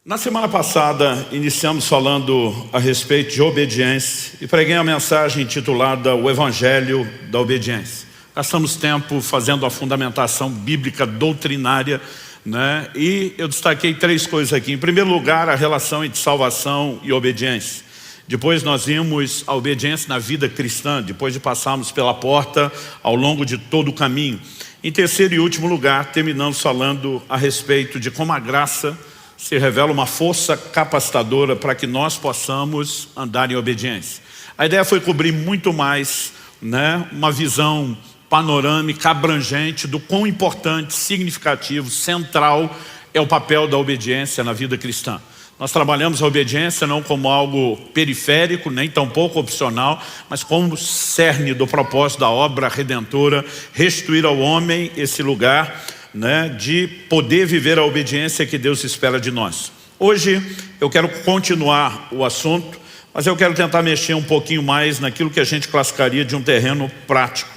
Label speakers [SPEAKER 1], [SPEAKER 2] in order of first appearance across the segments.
[SPEAKER 1] Na semana passada, iniciamos falando a respeito de obediência e preguei a mensagem intitulada O Evangelho da Obediência. Gastamos tempo fazendo a fundamentação bíblica doutrinária, né? E eu destaquei três coisas aqui. Em primeiro lugar, a relação entre salvação e obediência. Depois nós vimos a obediência na vida cristã, depois de passarmos pela porta ao longo de todo o caminho. Em terceiro e último lugar, terminamos falando a respeito de como a graça se revela uma força capacitadora para que nós possamos andar em obediência. A ideia foi cobrir muito mais, né, uma visão panorâmica, abrangente do quão importante, significativo, central é o papel da obediência na vida cristã. Nós trabalhamos a obediência não como algo periférico, nem tampouco opcional, mas como cerne do propósito da obra redentora, restituir ao homem esse lugar, né, de poder viver a obediência que Deus espera de nós. Hoje eu quero continuar o assunto, mas eu quero tentar mexer um pouquinho mais naquilo que a gente classificaria de um terreno prático.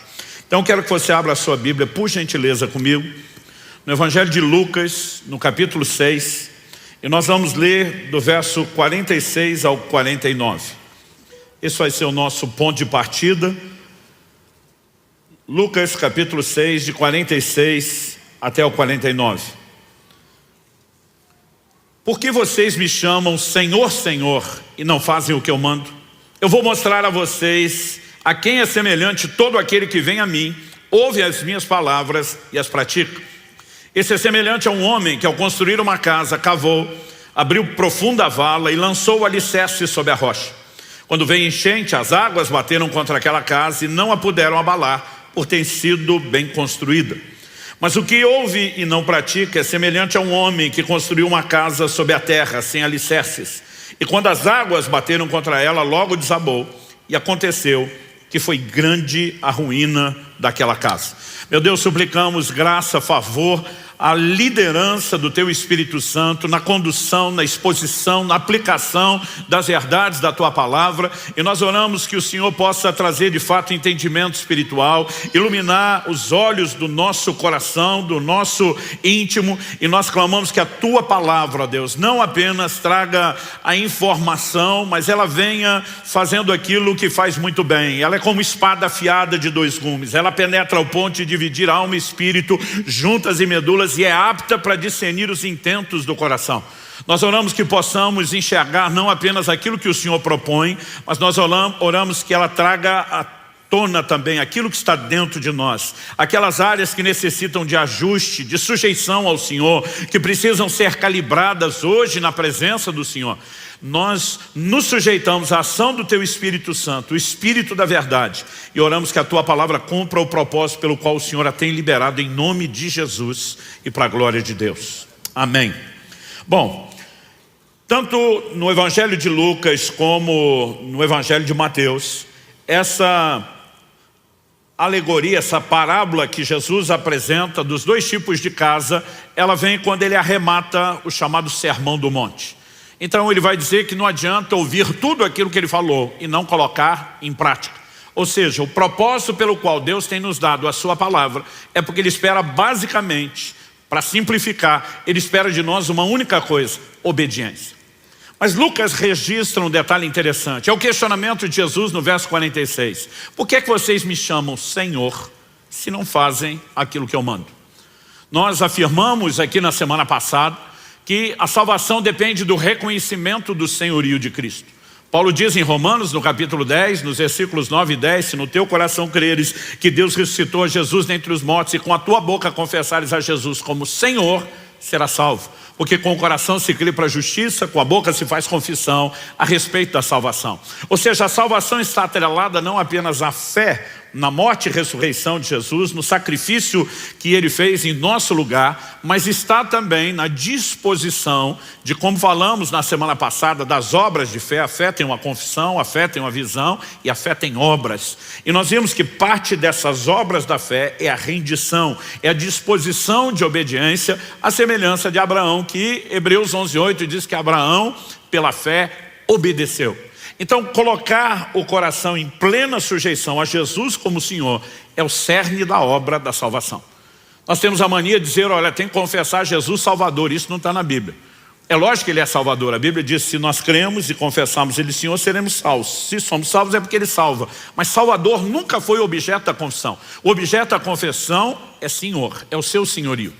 [SPEAKER 1] Então eu quero que você abra a sua Bíblia, por gentileza, comigo, no Evangelho de Lucas, no capítulo 6, e nós vamos ler do verso 46 ao 49. Esse vai ser o nosso ponto de partida. Lucas capítulo 6, de 46 até o 49. Por que vocês me chamam Senhor, Senhor, e não fazem o que eu mando? Eu vou mostrar a vocês a quem é semelhante todo aquele que vem a mim, ouve as minhas palavras e as pratica. Esse é semelhante a um homem que, ao construir uma casa, cavou, abriu profunda vala e lançou o alicerce sobre a rocha. Quando veio enchente, as águas bateram contra aquela casa e não a puderam abalar, por ter sido bem construída. Mas o que ouve e não pratica é semelhante a um homem que construiu uma casa sobre a terra, sem alicerces. E quando as águas bateram contra ela, logo desabou. E aconteceu que foi grande a ruína daquela casa. Meu Deus, suplicamos graça, favor, a liderança do Teu Espírito Santo na condução, na exposição, na aplicação das verdades da Tua Palavra. E nós oramos que o Senhor possa trazer de fato entendimento espiritual, iluminar os olhos do nosso coração, do nosso íntimo. E nós clamamos que a Tua Palavra, ó Deus, não apenas traga a informação, mas ela venha fazendo aquilo que faz muito bem. Ela é como espada afiada de dois gumes. Ela penetra ao ponto de dividir alma e espírito, juntas e medulas, e é apta para discernir os intentos do coração. Nós oramos que possamos enxergar não apenas aquilo que o Senhor propõe, mas nós oramos que ela traga à tona também aquilo que está dentro de nós, aquelas áreas que necessitam de ajuste, de sujeição ao Senhor, que precisam ser calibradas hoje na presença do Senhor. Nós nos sujeitamos à ação do Teu Espírito Santo, o Espírito da verdade, e oramos que a Tua Palavra cumpra o propósito pelo qual o Senhor a tem liberado, em nome de Jesus e para a glória de Deus. Amém. Bom, tanto no Evangelho de Lucas como no Evangelho de Mateus, essa alegoria, essa parábola que Jesus apresenta dos dois tipos de casa, ela vem quando ele arremata o chamado Sermão do Monte. Então ele vai dizer que não adianta ouvir tudo aquilo que ele falou e não colocar em prática. Ou seja, o propósito pelo qual Deus tem nos dado a sua palavra é porque ele espera basicamente, para simplificar, ele espera de nós uma única coisa: obediência. Mas Lucas registra um detalhe interessante. É o questionamento de Jesus no verso 46. Por que é que vocês me chamam Senhor se não fazem aquilo que eu mando? Nós afirmamos aqui na semana passada que a salvação depende do reconhecimento do senhorio de Cristo. Paulo diz em Romanos, no capítulo 10, nos versículos 9 e 10, se no teu coração creres que Deus ressuscitou a Jesus dentre os mortos e com a tua boca confessares a Jesus como Senhor, será salvo. Porque com o coração se crê para a justiça, com a boca se faz confissão a respeito da salvação. Ou seja, a salvação está atrelada não apenas à fé na morte e ressurreição de Jesus, no sacrifício que ele fez em nosso lugar, mas está também na disposição de, como falamos na semana passada, das obras de fé. A fé tem uma confissão, a fé tem uma visão e a fé tem obras. E nós vimos que parte dessas obras da fé é a rendição, é a disposição de obediência, a semelhança de Abraão, que Hebreus 11:8 diz que Abraão, pela fé, obedeceu. Então, colocar o coração em plena sujeição a Jesus como Senhor é o cerne da obra da salvação. Nós temos a mania de dizer, olha, tem que confessar Jesus Salvador. Isso não está na Bíblia. É lógico que Ele é Salvador. A Bíblia diz, se nós cremos e confessarmos Ele Senhor, seremos salvos. Se somos salvos é porque Ele salva. Mas Salvador nunca foi o objeto da confissão. O objeto da confissão é Senhor, é o seu senhorio.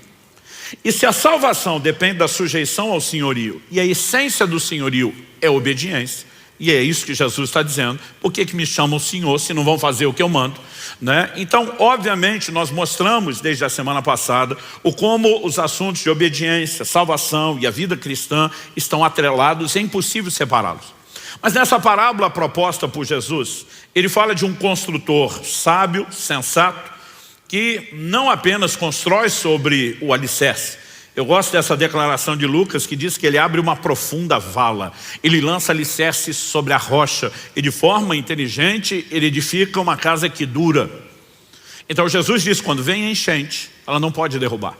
[SPEAKER 1] E se a salvação depende da sujeição ao senhorio, e a essência do senhorio é obediência, e é isso que Jesus está dizendo, por que me chamam Senhor se não vão fazer o que eu mando? Né? Então, obviamente, nós mostramos desde a semana passada como os assuntos de obediência, salvação e a vida cristã estão atrelados, é impossível separá-los. Mas nessa parábola proposta por Jesus, Ele fala de um construtor sábio, sensato, que não apenas constrói sobre o alicerce. Eu gosto dessa declaração de Lucas que diz que ele abre uma profunda vala. Ele lança alicerces sobre a rocha e de forma inteligente ele edifica uma casa que dura. Então Jesus diz, quando vem a enchente, ela não pode derrubar.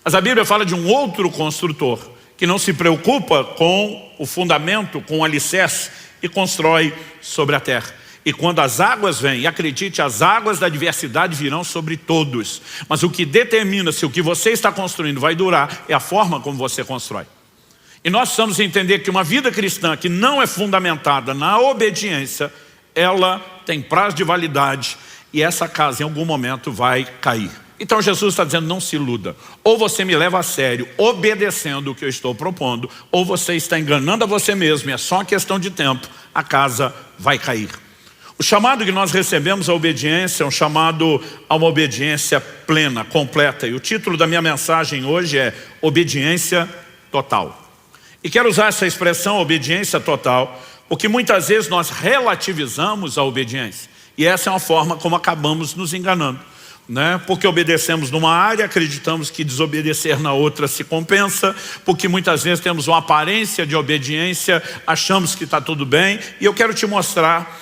[SPEAKER 1] Mas a Bíblia fala de um outro construtor que não se preocupa com o fundamento, com o alicerce e constrói sobre a terra. E quando as águas vêm, e acredite, as águas da adversidade virão sobre todos. Mas o que determina se o que você está construindo vai durar é a forma como você constrói. E nós precisamos entender que uma vida cristã que não é fundamentada na obediência, ela tem prazo de validade e essa casa em algum momento vai cair. Então Jesus está dizendo, não se iluda. Ou você me leva a sério, obedecendo o que eu estou propondo, ou você está enganando a você mesmo, e é só uma questão de tempo, a casa vai cair. O chamado que nós recebemos à obediência é um chamado a uma obediência plena, completa. E o título da minha mensagem hoje é Obediência Total. E quero usar essa expressão, obediência total, porque muitas vezes nós relativizamos a obediência. E essa é uma forma como acabamos nos enganando. Porque obedecemos numa área, acreditamos que desobedecer na outra se compensa, porque muitas vezes temos uma aparência de obediência, achamos que está tudo bem. E eu quero te mostrar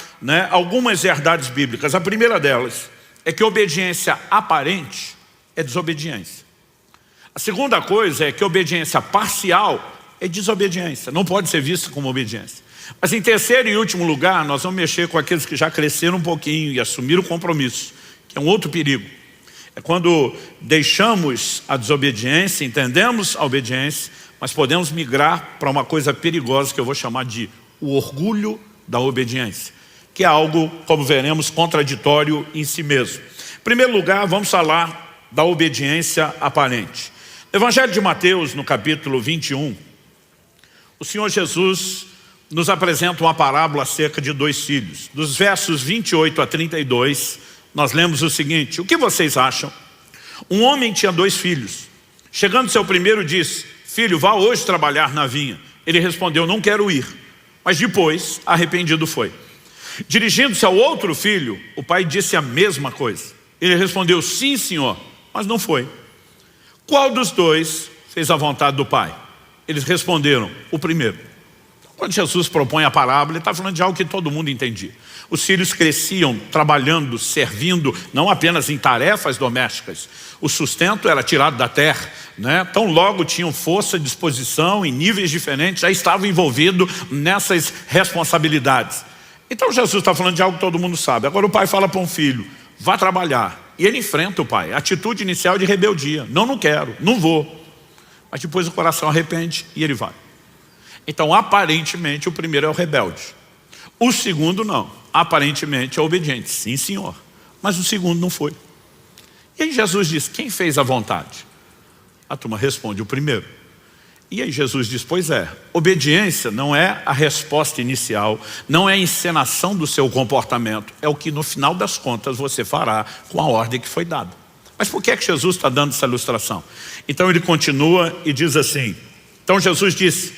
[SPEAKER 1] algumas verdades bíblicas. A primeira delas é que obediência aparente é desobediência. A segunda coisa é que obediência parcial é desobediência, não pode ser vista como obediência. Mas em terceiro e último lugar, nós vamos mexer com aqueles que já cresceram um pouquinho e assumiram o compromisso, que é um outro perigo. É quando deixamos a desobediência, entendemos a obediência, mas podemos migrar para uma coisa perigosa que eu vou chamar de o orgulho da obediência, que é algo, como veremos, contraditório em si mesmo. Em primeiro lugar, vamos falar da obediência aparente. No Evangelho de Mateus, no capítulo 21, o Senhor Jesus nos apresenta uma parábola acerca de 2 filhos. Dos versos 28 a 32, nós lemos o seguinte: o que vocês acham? Um homem tinha 2 filhos. Chegando seu primeiro, disse: filho, vá hoje trabalhar na vinha. Ele respondeu: não quero ir. Mas depois, arrependido foi. Dirigindo-se ao outro filho, o pai disse a mesma coisa. Ele respondeu: sim, senhor, mas não foi. Qual dos 2 fez a vontade do pai? Eles responderam: o primeiro. Quando Jesus propõe a parábola, ele está falando de algo que todo mundo entendia. Os filhos cresciam trabalhando, servindo, não apenas em tarefas domésticas. O sustento era tirado da terra, Tão logo tinham força, disposição, em níveis diferentes, já estavam envolvidos nessas responsabilidades. Então Jesus está falando de algo que todo mundo sabe. Agora o pai fala para um filho: vá trabalhar. E ele enfrenta o pai. A atitude inicial de rebeldia: não quero, não vou. Mas depois o coração arrepende e ele vai. Então aparentemente o primeiro é o rebelde. O segundo não. Aparentemente é obediente. Sim, senhor. Mas o segundo não foi. E aí Jesus diz: quem fez a vontade? A turma responde: o primeiro. E aí Jesus diz: pois é, obediência não é a resposta inicial, não é a encenação do seu comportamento, é o que no final das contas você fará com a ordem que foi dada. Mas por que é que Jesus está dando essa ilustração? Então ele continua e diz assim: então Jesus disse: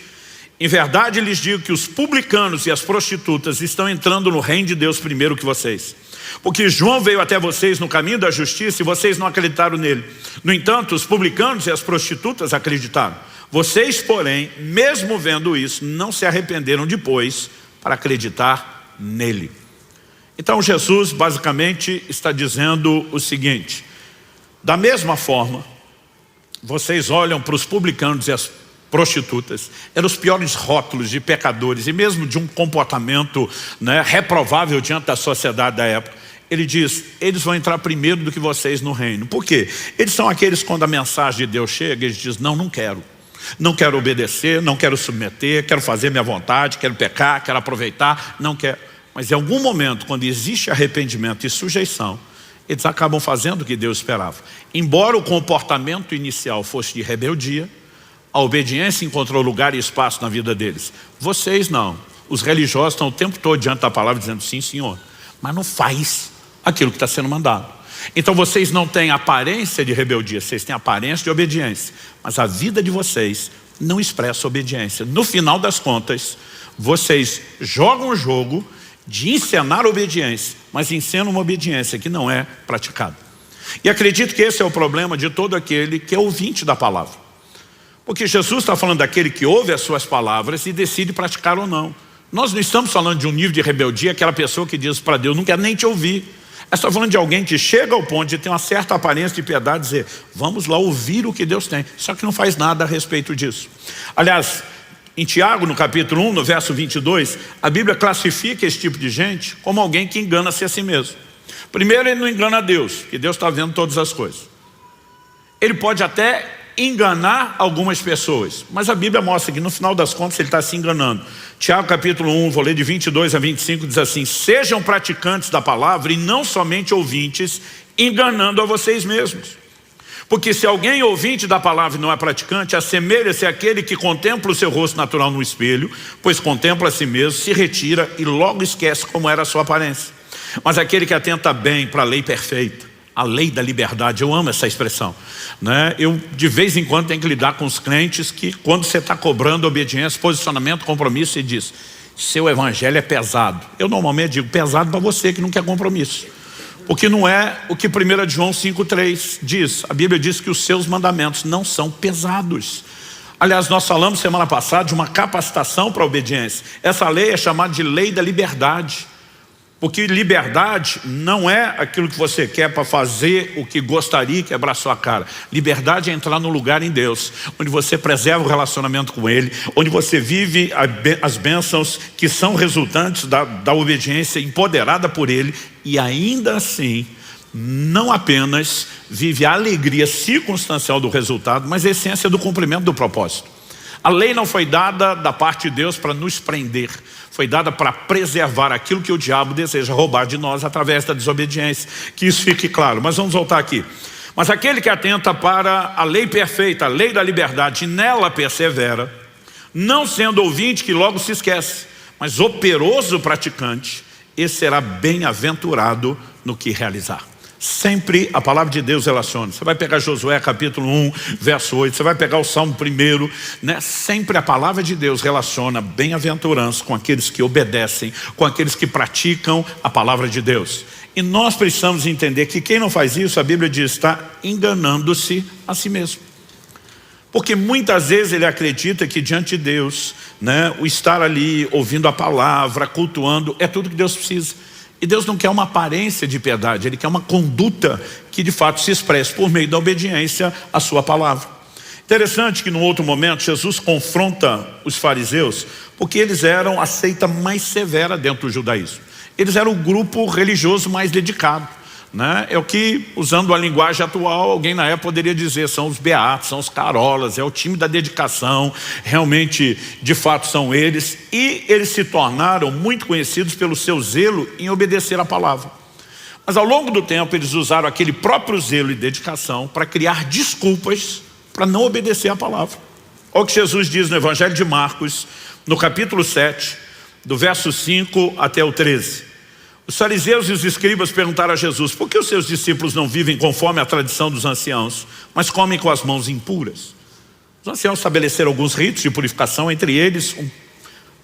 [SPEAKER 1] em verdade lhes digo que os publicanos e as prostitutas estão entrando no reino de Deus primeiro que vocês. Porque João veio até vocês no caminho da justiça e vocês não acreditaram nele. No entanto, os publicanos e as prostitutas acreditaram. Vocês, porém, mesmo vendo isso, não se arrependeram depois para acreditar nele. Então Jesus basicamente está dizendo o seguinte: da mesma forma, vocês olham para os publicanos e as prostitutas, eram os piores rótulos de pecadores e mesmo de um comportamento reprovável diante da sociedade da época. Ele diz: eles vão entrar primeiro do que vocês no reino. Por quê? Eles são aqueles, quando a mensagem de Deus chega, eles dizem: não quero. Não quero obedecer, não quero submeter, quero fazer minha vontade, quero pecar, quero aproveitar, não quero. Mas em algum momento, quando existe arrependimento e sujeição, eles acabam fazendo o que Deus esperava. Embora o comportamento inicial fosse de rebeldia, a obediência encontrou lugar e espaço na vida deles. Vocês não. Os religiosos estão o tempo todo diante da palavra dizendo sim, Senhor, mas não faz aquilo que está sendo mandado. Então vocês não têm aparência de rebeldia, vocês têm aparência de obediência, mas a vida de vocês não expressa obediência. No final das contas, vocês jogam o jogo de encenar obediência, mas encenam uma obediência que não é praticada. E acredito que esse é o problema de todo aquele que é ouvinte da palavra. Porque Jesus está falando daquele que ouve as suas palavras e decide praticar ou não. Nós não estamos falando de um nível de rebeldia, aquela pessoa que diz para Deus, não quero nem te ouvir. Está falando de alguém que chega ao ponto de ter uma certa aparência de piedade e dizer, vamos lá ouvir o que Deus tem. Só que não faz nada a respeito disso. Aliás, em Tiago, no capítulo 1, no verso 22, a Bíblia classifica esse tipo de gente como alguém que engana-se a si mesmo. Primeiro, ele não engana a Deus, que Deus está vendo todas as coisas. Ele pode até enganar algumas pessoas, mas a Bíblia mostra que no final das contas ele está se enganando. Tiago capítulo 1, vou ler de 22 a 25, diz assim, sejam praticantes da palavra e não somente ouvintes, enganando a vocês mesmos. Porque se alguém ouvinte da palavra e não é praticante, assemelha-se àquele que contempla o seu rosto natural no espelho, pois contempla a si mesmo, se retira e logo esquece como era a sua aparência. Mas aquele que atenta bem para a lei perfeita, a lei da liberdade, eu amo essa expressão, né? Eu de vez em quando tenho que lidar com os crentes que quando você está cobrando obediência, posicionamento, compromisso, você diz, seu evangelho é pesado. Eu normalmente digo, pesado para você que não quer compromisso. Porque não é o que 1 João 5,3 diz. A Bíblia diz que os seus mandamentos não são pesados. Aliás, nós falamos semana passada de uma capacitação para a obediência. Essa lei é chamada de lei da liberdade. Porque liberdade não é aquilo que você quer para fazer o que gostaria e quebrar sua cara. Liberdade é entrar no lugar em Deus, onde você preserva o relacionamento com Ele, onde você vive as bênçãos que são resultantes da obediência empoderada por Ele e ainda assim não apenas vive a alegria circunstancial do resultado, mas a essência do cumprimento do propósito. A lei não foi dada da parte de Deus para nos prender, foi dada para preservar aquilo que o diabo deseja roubar de nós através da desobediência. Que isso fique claro, mas vamos voltar aqui. Mas aquele que atenta para a lei perfeita, a lei da liberdade, e nela persevera, não sendo ouvinte que logo se esquece, mas operoso praticante, esse será bem-aventurado no que realizar. Sempre a palavra de Deus relaciona. Você vai pegar Josué capítulo 1, verso 8, você vai pegar o Salmo 1, né? Sempre a palavra de Deus relaciona bem-aventurança com aqueles que obedecem, com aqueles que praticam a palavra de Deus. E nós precisamos entender que quem não faz isso, a Bíblia diz, está enganando-se a si mesmo. Porque muitas vezes ele acredita que diante de Deus, né, o estar ali ouvindo a palavra, cultuando, é tudo que Deus precisa. E Deus não quer uma aparência de piedade, Ele quer uma conduta que de fato se expresse por meio da obediência à sua palavra. Interessante que num outro momento Jesus confronta os fariseus, porque eles eram a seita mais severa dentro do judaísmo. Eles eram o grupo religioso mais dedicado, né? É o que, usando a linguagem atual, alguém na época poderia dizer, são os beatos, são os carolas, é o time da dedicação, realmente, de fato são eles. E eles se tornaram muito conhecidos pelo seu zelo em obedecer a palavra. Mas ao longo do tempo eles usaram aquele próprio zelo e dedicação para criar desculpas para não obedecer a palavra. Olha o que Jesus diz no Evangelho de Marcos, no capítulo 7, do verso 5 até o 13. Os fariseus e os escribas perguntaram a Jesus, por que os seus discípulos não vivem conforme a tradição dos anciãos, mas comem com as mãos impuras? Os anciãos estabeleceram alguns ritos de purificação, entre eles um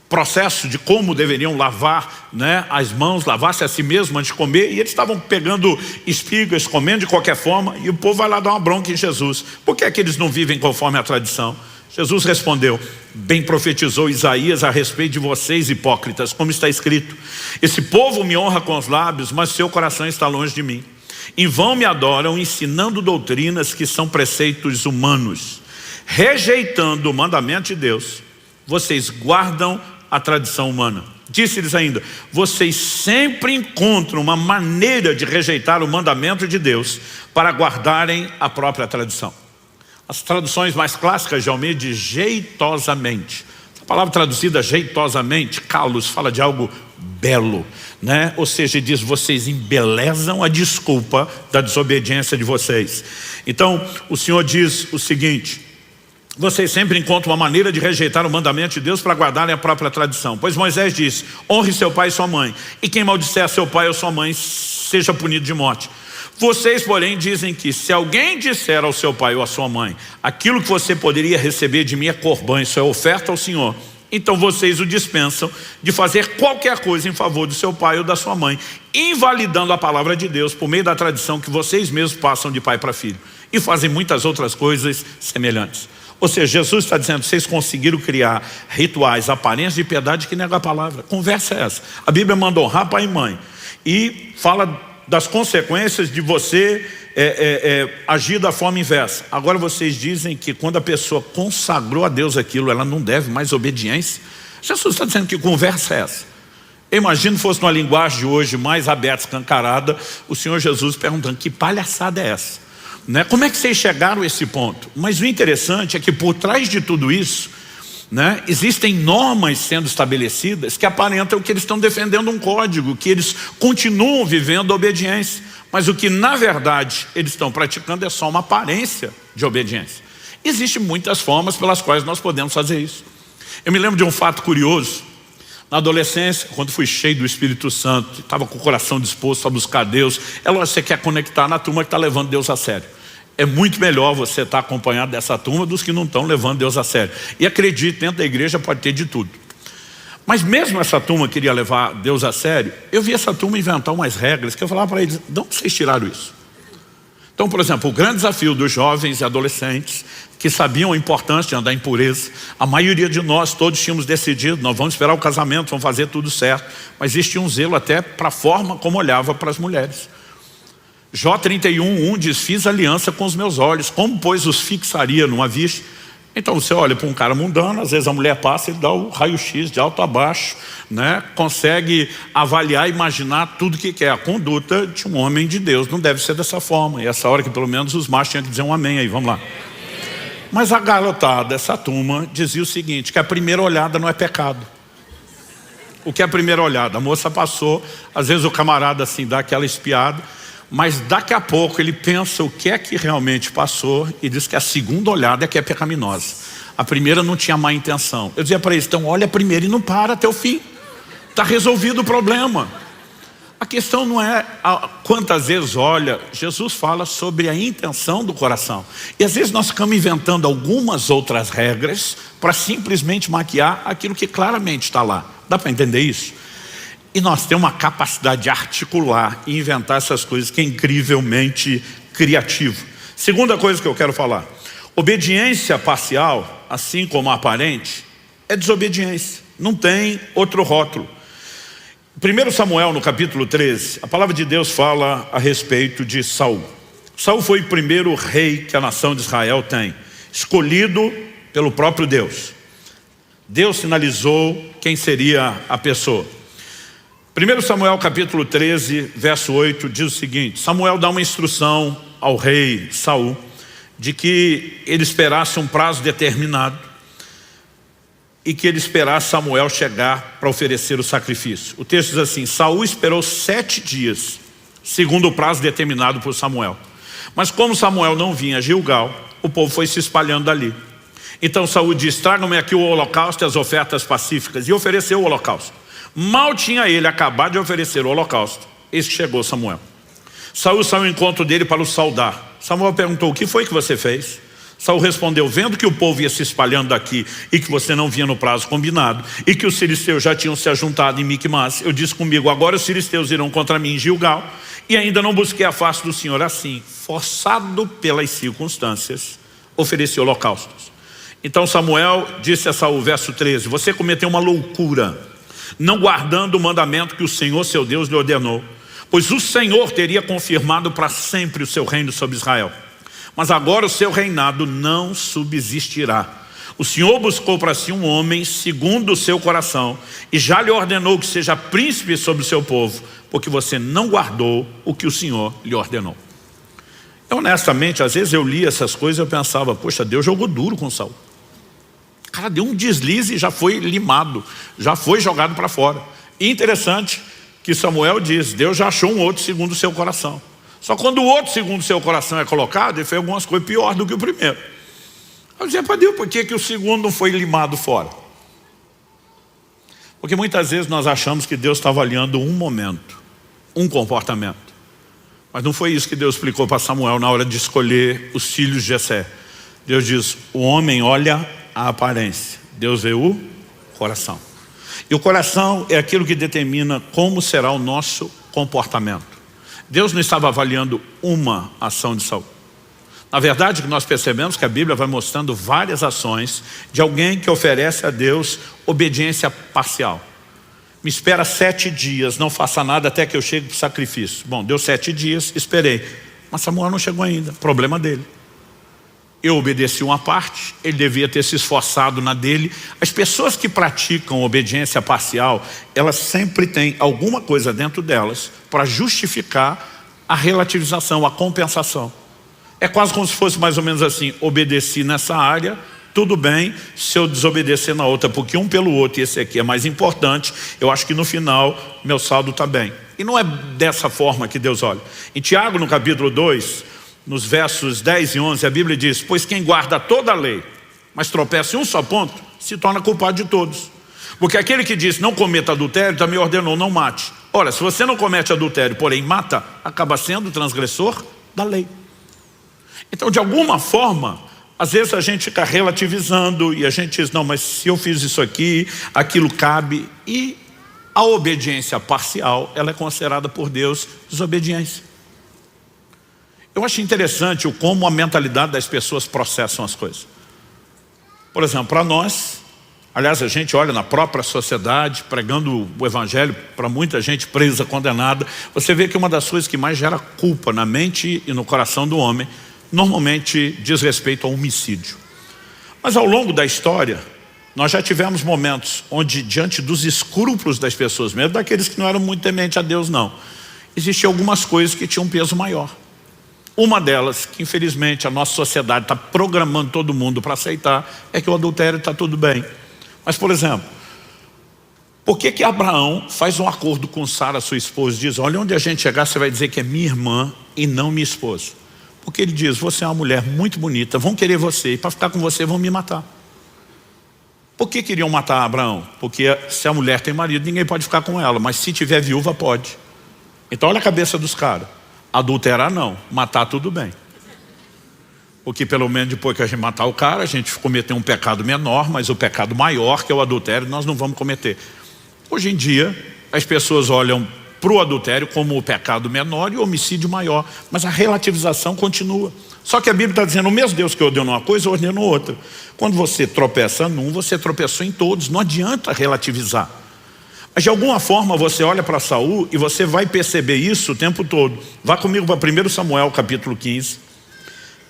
[SPEAKER 1] processo de como deveriam lavar, né, as mãos, lavar-se a si mesmo antes de comer, e eles estavam pegando espigas, comendo de qualquer forma, e o povo vai lá dar uma bronca em Jesus. Por que é que eles não vivem conforme a tradição? Jesus respondeu, bem profetizou Isaías a respeito de vocês hipócritas, como está escrito, esse povo me honra com os lábios, mas seu coração está longe de mim. Em vão me adoram, ensinando doutrinas que são preceitos humanos. Rejeitando o mandamento de Deus, vocês guardam a tradição humana. Disse-lhes ainda, vocês sempre encontram uma maneira de rejeitar o mandamento de Deus para guardarem a própria tradição. As traduções mais clássicas de Almeida diz jeitosamente. A palavra traduzida jeitosamente, kalos, fala de algo belo, né? Ou seja, diz, vocês embelezam a desculpa da desobediência de vocês. Então, o Senhor diz o seguinte: vocês sempre encontram uma maneira de rejeitar o mandamento de Deus para guardarem a própria tradição. Pois Moisés disse, honre seu pai e sua mãe, e quem maldisser seu pai ou sua mãe seja punido de morte. Vocês, porém, dizem que se alguém disser ao seu pai ou à sua mãe, aquilo que você poderia receber de mim é corbã, isso é oferta ao Senhor, então vocês o dispensam de fazer qualquer coisa em favor do seu pai ou da sua mãe, invalidando a palavra de Deus por meio da tradição que vocês mesmos passam de pai para filho. E fazem muitas outras coisas semelhantes. Ou seja, Jesus está dizendo, vocês conseguiram criar rituais, aparências de piedade que negam a palavra. Conversa é essa. A Bíblia manda honrar pai e mãe. E fala das consequências de você agir da forma inversa. Agora vocês dizem que quando a pessoa consagrou a Deus aquilo, ela não deve mais obediência. Jesus está dizendo que conversa é essa. Eu imagino que fosse numa linguagem de hoje mais aberta, escancarada, o Senhor Jesus perguntando, que palhaçada é essa? Né? Como é que vocês chegaram a esse ponto? Mas o interessante é que por trás de tudo isso, né, existem normas sendo estabelecidas que aparentam que eles estão defendendo um código, que eles continuam vivendo a obediência, mas o que na verdade eles estão praticando é só uma aparência de obediência. Existem muitas formas pelas quais nós podemos fazer isso. Eu me lembro de um fato curioso. Na adolescência, quando fui cheio do Espírito Santo, estava com o coração disposto a buscar Deus, é lógico que você quer conectar na turma que está levando Deus a sério. É muito melhor você estar acompanhado dessa turma dos que não estão levando Deus a sério. E acredite, dentro da igreja pode ter de tudo. Mas mesmo essa turma queria levar Deus a sério, eu vi essa turma inventar umas regras que eu falava para eles, de onde vocês tiraram isso? Então, por exemplo, o grande desafio dos jovens e adolescentes que sabiam a importância de andar em pureza, a maioria de nós todos tínhamos decidido, nós vamos esperar o casamento, vamos fazer tudo certo, mas existia um zelo até para a forma como olhava para as mulheres. Jó 31:1 diz, fiz aliança com os meus olhos, como pois os fixaria numa vista? Então você olha para um cara mundano, às vezes a mulher passa, ele dá o raio-x de alto a baixo, né? Consegue avaliar, imaginar tudo que quer. A conduta de um homem de Deus não deve ser dessa forma. E essa hora que pelo menos os machos tinham que dizer um amém aí, vamos lá. Mas a garotada, essa turma, dizia o seguinte, que a primeira olhada não é pecado. O que é a primeira olhada? A moça passou, às vezes o camarada assim dá aquela espiada, mas daqui a pouco ele pensa o que é que realmente passou e diz que a segunda olhada é que é pecaminosa. A primeira não tinha má intenção. Eu dizia para eles, então olha a primeira e não para até o fim. Está resolvido o problema. A questão não é quantas vezes olha, Jesus fala sobre a intenção do coração. E às vezes nós ficamos inventando algumas outras regras para simplesmente maquiar aquilo que claramente está lá. Dá para entender isso? E nós temos uma capacidade de articular e inventar essas coisas que é incrivelmente criativo. Segunda coisa que eu quero falar. Obediência parcial, assim como a aparente, é desobediência. Não tem outro rótulo. 1 Samuel, no capítulo 13, a palavra de Deus fala a respeito de Saul. Saul foi o primeiro rei que a nação de Israel tem, escolhido pelo próprio Deus. Deus sinalizou quem seria a pessoa. 1 Samuel capítulo 13, verso 8, diz o seguinte, Samuel dá uma instrução ao rei Saul, de que ele esperasse um prazo determinado, e que ele esperasse Samuel chegar para oferecer o sacrifício. O texto diz assim, Saul esperou 7 dias, segundo o prazo determinado por Samuel. Mas como Samuel não vinha a Gilgal, o povo foi se espalhando dali. Então Saul disse, tragam-me aqui o holocausto e as ofertas pacíficas, e ofereceu o holocausto. Mal tinha ele acabado de oferecer o holocausto, eis que chegou Samuel. Saul saiu ao encontro dele para o saudar. Samuel perguntou, o que foi que você fez? Saul respondeu, vendo que o povo ia se espalhando daqui e que você não vinha no prazo combinado e que os filisteus já tinham se ajuntado em Micmas, eu disse comigo, agora os filisteus irão contra mim em Gilgal e ainda não busquei a face do Senhor assim, forçado pelas circunstâncias, ofereci holocaustos. Então Samuel disse a Saul, verso 13, você cometeu uma loucura, não guardando o mandamento que o Senhor seu Deus lhe ordenou, pois o Senhor teria confirmado para sempre o seu reino sobre Israel. Mas agora o seu reinado não subsistirá. O Senhor buscou para si um homem segundo o seu coração e já lhe ordenou que seja príncipe sobre o seu povo, porque você não guardou o que o Senhor lhe ordenou. Honestamente, às vezes eu li essas coisas e eu pensava, poxa, Deus jogou duro com Saul. O cara deu um deslize e já foi limado, já foi jogado para fora. E interessante que Samuel diz, Deus já achou um outro segundo o seu coração. Só quando o outro segundo o seu coração é colocado, ele fez algumas coisas piores do que o primeiro. Eu dizia para Deus, por que o segundo não foi limado fora? Porque muitas vezes nós achamos que Deus está avaliando um momento, um comportamento. Mas não foi isso que Deus explicou para Samuel na hora de escolher os filhos de Jessé. Deus diz, o homem olha a aparência, Deus vê o coração. E o coração é aquilo que determina como será o nosso comportamento. Deus não estava avaliando uma ação de Saul. Na verdade, nós percebemos que a Bíblia vai mostrando várias ações de alguém que oferece a Deus obediência parcial. Me espera 7 dias, não faça nada até que eu chegue para o sacrifício. Bom, deu 7 dias, esperei. Mas Samuel não chegou ainda, problema dele. Eu obedeci uma parte, ele devia ter se esforçado na dele. As pessoas que praticam obediência parcial, elas sempre têm alguma coisa dentro delas para justificar a relativização, a compensação. É quase como se fosse mais ou menos assim, obedeci nessa área, tudo bem se eu desobedecer na outra, porque um pelo outro, e esse aqui é mais importante, eu acho que no final meu saldo está bem. E não é dessa forma que Deus olha. Em Tiago, no capítulo 2, nos versos 10 e 11, a Bíblia diz, pois quem guarda toda a lei, mas tropeça em um só ponto, se torna culpado de todos. Porque aquele que diz não cometa adultério, também ordenou não mate. Ora, se você não comete adultério, porém mata, acaba sendo transgressor da lei. Então, de alguma forma, às vezes a gente fica relativizando e a gente diz, não, mas se eu fiz isso aqui, aquilo cabe. E a obediência parcial, ela é considerada por Deus desobediência. Eu acho interessante como a mentalidade das pessoas processam as coisas. Por exemplo, para nós, aliás, a gente olha na própria sociedade, pregando o evangelho para muita gente presa, condenada, você vê que uma das coisas que mais gera culpa na mente e no coração do homem, normalmente diz respeito ao homicídio. Mas ao longo da história, nós já tivemos momentos onde, diante dos escrúpulos das pessoas, mesmo daqueles que não eram muito tementes a Deus, não, existiam algumas coisas que tinham um peso maior. Uma delas, que infelizmente a nossa sociedade está programando todo mundo para aceitar, é que o adultério está tudo bem. Mas, por exemplo, por que Abraão faz um acordo com Sara, sua esposa, e diz, olha, onde a gente chegar, você vai dizer que é minha irmã e não minha esposa. Porque ele diz, você é uma mulher muito bonita, vão querer você, e para ficar com você vão me matar. Por que queriam matar Abraão? Porque se a mulher tem marido, ninguém pode ficar com ela, mas se tiver viúva, pode. Então olha a cabeça dos caras. Adulterar não, matar tudo bem. Porque pelo menos depois que a gente matar o cara, a gente cometeu um pecado menor, mas o pecado maior, que é o adultério, nós não vamos cometer. Hoje em dia, as pessoas olham para o adultério como o pecado menor e o homicídio maior, mas a relativização continua. Só que a Bíblia está dizendo, o mesmo Deus que ordenou uma coisa, ordenou outra. Quando você tropeça num, você tropeçou em todos, não adianta relativizar. Mas de alguma forma você olha para Saul e você vai perceber isso o tempo todo. Vá comigo para 1 Samuel capítulo 15.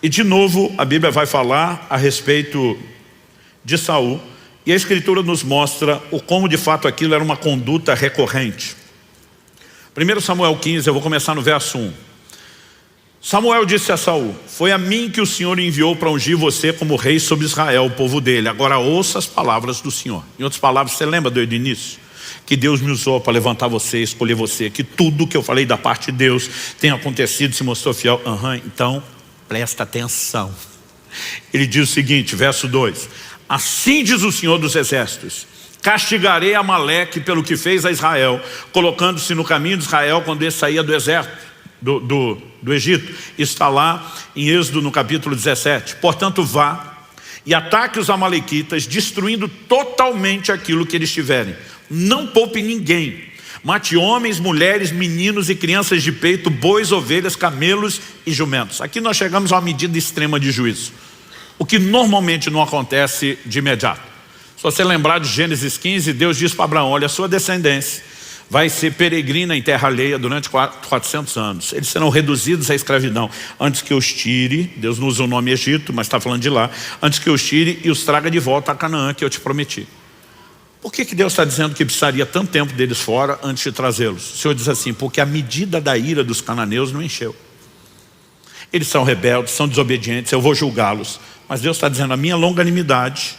[SPEAKER 1] E de novo a Bíblia vai falar a respeito de Saul. E a Escritura nos mostra o como de fato aquilo era uma conduta recorrente. 1 Samuel 15, eu vou começar no verso 1. Samuel disse a Saul, foi a mim que o Senhor enviou para ungir você como rei sobre Israel, o povo dele. Agora ouça as palavras do Senhor. Em outras palavras, você lembra do início? Que Deus me usou para levantar você, escolher você, que tudo que eu falei da parte de Deus tem acontecido, se mostrou fiel. Então, presta atenção. Ele diz o seguinte, verso 2. Assim diz o Senhor dos Exércitos, castigarei Amaleque pelo que fez a Israel, colocando-se no caminho de Israel quando ele saía do exército, do Egito. Está lá em Êxodo no capítulo 17. Portanto, vá e ataque os amalequitas, destruindo totalmente aquilo que eles tiverem. Não poupe ninguém. Mate homens, mulheres, meninos e crianças de peito, bois, ovelhas, camelos e jumentos. Aqui nós chegamos a uma medida extrema de juízo, o que normalmente não acontece de imediato. Se você lembrar de Gênesis 15, Deus diz para Abraão, olha, a sua descendência vai ser peregrina em terra alheia durante 400 anos. Eles serão reduzidos à escravidão. Antes que eu os tire, Deus não usa o nome Egito, mas está falando de lá. Antes que eu os tire e os traga de volta a Canaã, que eu te prometi. Por que Deus está dizendo que precisaria tanto tempo deles fora antes de trazê-los? O Senhor diz assim, porque a medida da ira dos cananeus não encheu. Eles são rebeldes, são desobedientes, eu vou julgá-los. Mas Deus está dizendo, a minha longanimidade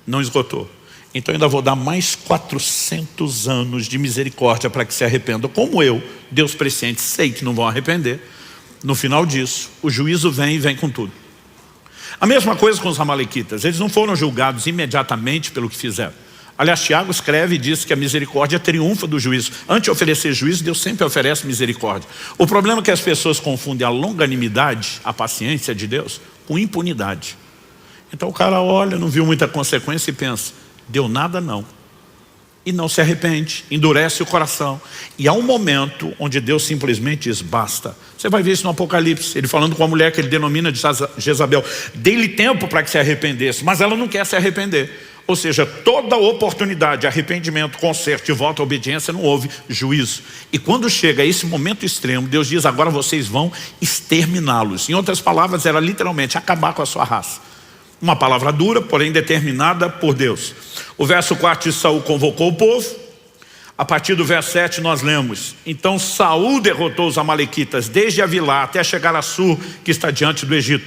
[SPEAKER 1] não esgotou. Então eu ainda vou dar mais 400 anos de misericórdia para que se arrependam. Como eu, Deus presciente, sei que não vão arrepender. No final disso, o juízo vem e vem com tudo. A mesma coisa com os amalequitas. Eles não foram julgados imediatamente pelo que fizeram. Aliás, Tiago escreve e diz que a misericórdia triunfa do juízo. Antes de oferecer juízo, Deus sempre oferece misericórdia. O problema é que as pessoas confundem a longanimidade, a paciência de Deus, com impunidade. Então o cara olha, não viu muita consequência e pensa, deu nada não. E não se arrepende, endurece o coração. E há um momento onde Deus simplesmente diz, basta. Você vai ver isso no Apocalipse, ele falando com a mulher que ele denomina de Jezabel. Dei-lhe tempo para que se arrependesse, mas ela não quer se arrepender. Ou seja, toda oportunidade, arrependimento, conserto e volta à obediência, não houve juízo. E quando chega a esse momento extremo, Deus diz, agora vocês vão exterminá-los. Em outras palavras, era literalmente acabar com a sua raça. Uma palavra dura, porém determinada por Deus. O verso 4 de Saul convocou o povo. A partir do verso 7 nós lemos, então Saul derrotou os amalequitas desde Avilá até chegar a Sur, que está diante do Egito.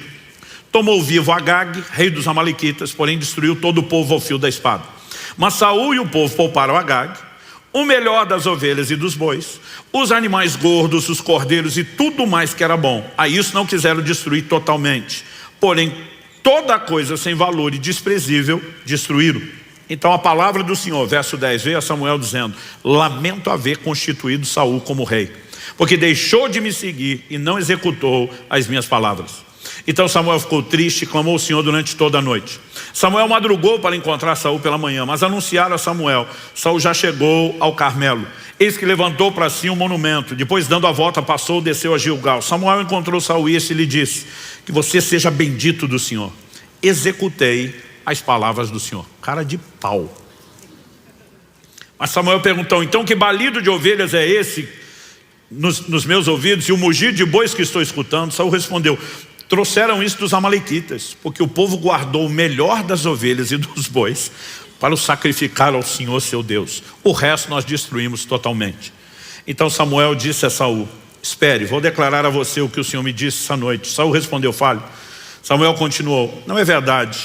[SPEAKER 1] Tomou vivo Agag, rei dos amalequitas, porém destruiu todo o povo ao fio da espada. Mas Saul e o povo pouparam Agag, o melhor das ovelhas e dos bois, os animais gordos, os cordeiros e tudo mais que era bom. A isso não quiseram destruir totalmente, porém toda coisa sem valor e desprezível destruíram. Então a palavra do Senhor, verso 10, veio a Samuel dizendo, lamento haver constituído Saul como rei, porque deixou de me seguir e não executou as minhas palavras. Então Samuel ficou triste e clamou ao Senhor durante toda a noite. Samuel madrugou para encontrar Saul pela manhã, mas anunciaram a Samuel, Saul já chegou ao Carmelo. Eis que levantou para si um monumento, depois dando a volta passou, desceu a Gilgal. Samuel encontrou Saul e este lhe disse, que você seja bendito do Senhor. Executei as palavras do Senhor. Cara de pau. Mas Samuel perguntou, então que balido de ovelhas é esse nos meus ouvidos e o mugir de bois que estou escutando? Saul respondeu, trouxeram isso dos amalequitas, porque o povo guardou o melhor das ovelhas e dos bois para o sacrificar ao Senhor seu Deus. O resto nós destruímos totalmente. Então Samuel disse a Saul, espere, vou declarar a você o que o Senhor me disse essa noite. Saul respondeu, fale. Samuel continuou, não é verdade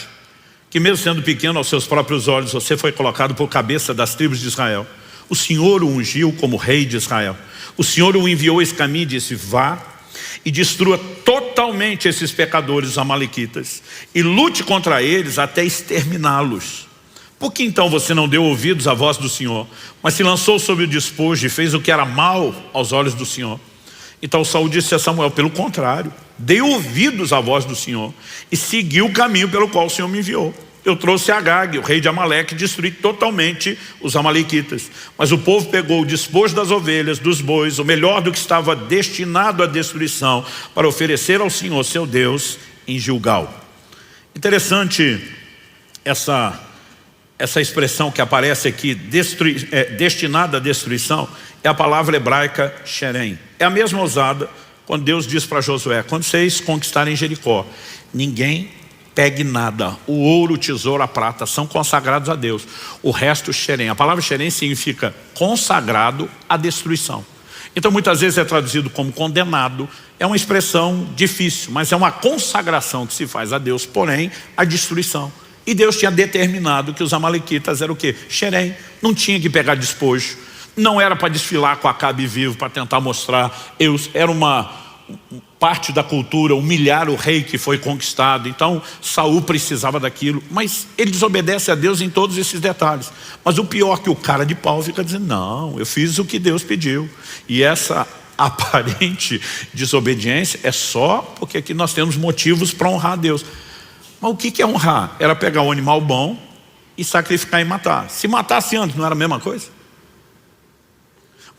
[SPEAKER 1] que mesmo sendo pequeno aos seus próprios olhos, você foi colocado por cabeça das tribos de Israel? O Senhor o ungiu como rei de Israel. O Senhor o enviou esse caminho e disse, vá e destrua totalmente esses pecadores, os amalequitas, e lute contra eles até exterminá-los. Por que então você não deu ouvidos à voz do Senhor, mas se lançou sobre o despojo e fez o que era mal aos olhos do Senhor? Então Saul disse a Samuel, pelo contrário, dei ouvidos à voz do Senhor e segui o caminho pelo qual o Senhor me enviou. Eu trouxe Agag, o rei de Amaleque, e destruí totalmente os amalequitas. Mas o povo pegou o despojo das ovelhas, dos bois, o melhor do que estava destinado à destruição, para oferecer ao Senhor, seu Deus, em Gilgal. Interessante essa expressão que aparece aqui, destinada à destruição, é a palavra hebraica Sherem. É a mesma usada quando Deus diz para Josué, quando vocês conquistarem Jericó, ninguém pegue nada, o ouro, o tesouro, a prata são consagrados a Deus. O resto, Xerém. A palavra Xerém significa consagrado à destruição. Então muitas vezes é traduzido como condenado. É uma expressão difícil, mas é uma consagração que se faz a Deus, porém a destruição. E Deus tinha determinado que os amalequitas eram o quê? Xerém. Não tinha que pegar despojo. Não era para desfilar com Acabe vivo, para tentar mostrar. Era uma parte da cultura, humilhar o rei que foi conquistado. Então Saul precisava daquilo, mas ele desobedece a Deus em todos esses detalhes. Mas o pior é que o cara de pau fica dizendo, não, eu fiz o que Deus pediu. E essa aparente desobediência é só porque aqui nós temos motivos para honrar a Deus. Mas o que é honrar? Era pegar um animal bom e sacrificar e matar. Se matasse antes, não era a mesma coisa?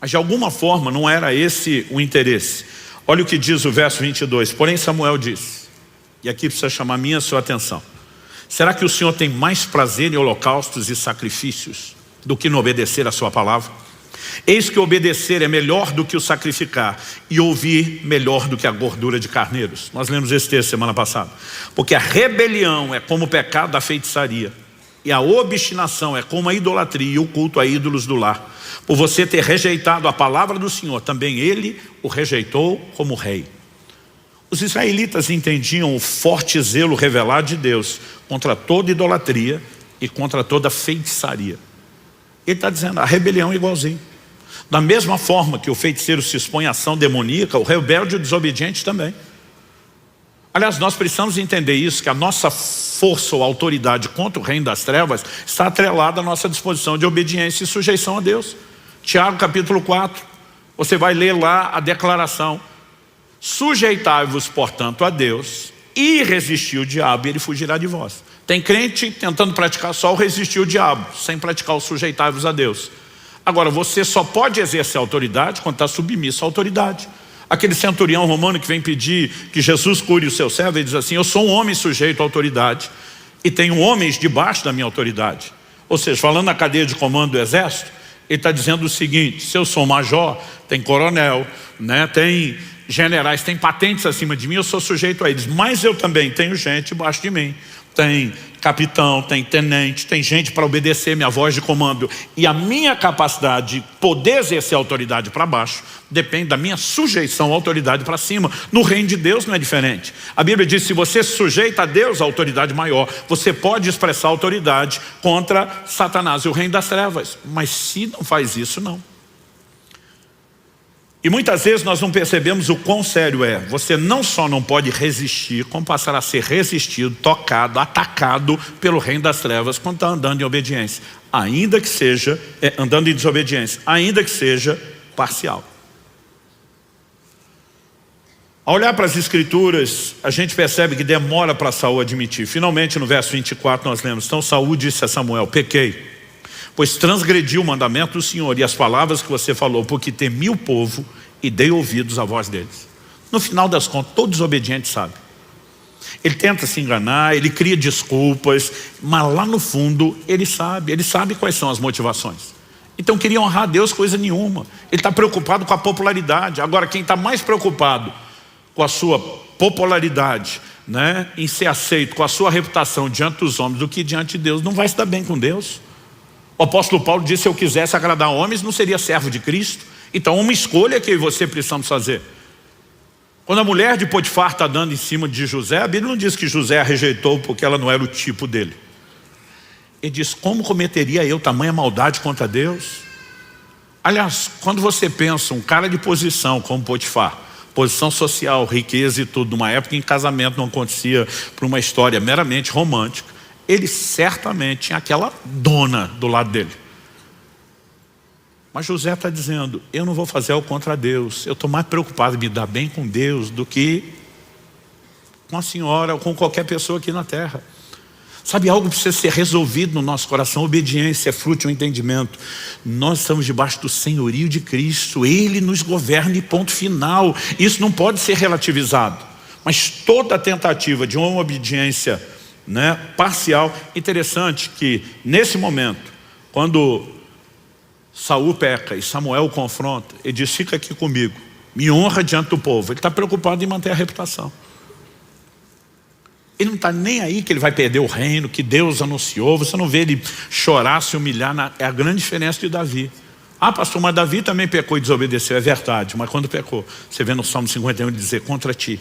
[SPEAKER 1] Mas de alguma forma não era esse o interesse. Olha o que diz o verso 22. Porém Samuel disse, e aqui precisa chamar minha sua atenção, será que o Senhor tem mais prazer em holocaustos e sacrifícios do que no obedecer a sua palavra? Eis que obedecer é melhor do que o sacrificar, e ouvir melhor do que a gordura de carneiros. Nós lemos esse texto semana passada. Porque a rebelião é como o pecado da feitiçaria, e a obstinação é como a idolatria e o culto a ídolos do lar. Por você ter rejeitado a palavra do Senhor, também ele o rejeitou como rei. Os israelitas entendiam o forte zelo revelado de Deus contra toda idolatria e contra toda feitiçaria. Ele está dizendo, a rebelião é igualzinho. Da mesma forma que o feiticeiro se expõe à ação demoníaca, o rebelde e o desobediente também. Aliás, nós precisamos entender isso, que a nossa força ou autoridade contra o reino das trevas está atrelada à nossa disposição de obediência e sujeição a Deus. Tiago capítulo 4, você vai ler lá a declaração: sujeitai-vos, portanto, a Deus e resistir o diabo e ele fugirá de vós. Tem crente tentando praticar só o resistir o diabo, sem praticar o sujeitai-vos a Deus. Agora, você só pode exercer autoridade quando está submisso à autoridade. Aquele centurião romano que vem pedir que Jesus cure o seu servo, ele diz assim: eu sou um homem sujeito à autoridade e tenho homens debaixo da minha autoridade. Ou seja, falando na cadeia de comando do exército, ele está dizendo o seguinte: se eu sou major, tem coronel, né, tem generais, tem patentes acima de mim, eu sou sujeito a eles. Mas eu também tenho gente debaixo de mim. Tem capitão, tem tenente, tem gente para obedecer minha voz de comando. E a minha capacidade de poder exercer autoridade para baixo depende da minha sujeição à autoridade para cima. No reino de Deus não é diferente. A Bíblia diz: se você se sujeita a Deus, a autoridade maior, você pode expressar autoridade contra Satanás e o reino das trevas. Mas se não faz isso, não. E muitas vezes nós não percebemos o quão sério é. Você não só não pode resistir, como passar a ser resistido, tocado, atacado pelo reino das trevas quando está andando em obediência. Ainda que seja, andando em desobediência, ainda que seja parcial. Ao olhar para as escrituras, a gente percebe que demora para Saul admitir. Finalmente no verso 24 nós lemos: então Saul disse a Samuel: pequei, pois transgredi o mandamento do Senhor e as palavras que você falou, porque temi o povo e dei ouvidos à voz deles. No final das contas, todo desobediente sabe. Ele tenta se enganar, ele cria desculpas, mas lá no fundo ele sabe quais são as motivações. Então queria honrar a Deus coisa nenhuma. Ele está preocupado com a popularidade. Agora, quem está mais preocupado com a sua popularidade, né, em ser aceito, com a sua reputação diante dos homens do que diante de Deus, não vai se dar bem com Deus. O apóstolo Paulo disse: se eu quisesse agradar homens, não seria servo de Cristo. Então uma escolha que eu e você precisamos fazer. Quando a mulher de Potifar está dando em cima de José, a Bíblia não diz que José a rejeitou porque ela não era o tipo dele. Ele diz: como cometeria eu tamanha maldade contra Deus? Aliás, quando você pensa um cara de posição como Potifar, posição social, riqueza e tudo, numa época em que casamento não acontecia por uma história meramente romântica, ele certamente tinha aquela dona do lado dele. Mas José está dizendo: eu não vou fazer algo contra Deus. Eu estou mais preocupado em me dar bem com Deus do que com a senhora ou com qualquer pessoa aqui na terra. Sabe, algo precisa ser resolvido no nosso coração. Obediência é fruto de um entendimento. Nós estamos debaixo do senhorio de Cristo. Ele nos governa e ponto final. Isso não pode ser relativizado. Mas toda tentativa de uma obediência, né, parcial. Interessante que nesse momento, quando Saul peca e Samuel o confronta, ele diz: fica aqui comigo, me honra diante do povo. Ele está preocupado em manter a reputação. Ele não está nem aí que ele vai perder o reino que Deus anunciou. Você não vê ele chorar, se humilhar. É a grande diferença de Davi. Ah, pastor, mas Davi também pecou e desobedeceu. É verdade, mas quando pecou, você vê no Salmo 51 ele dizer: contra ti,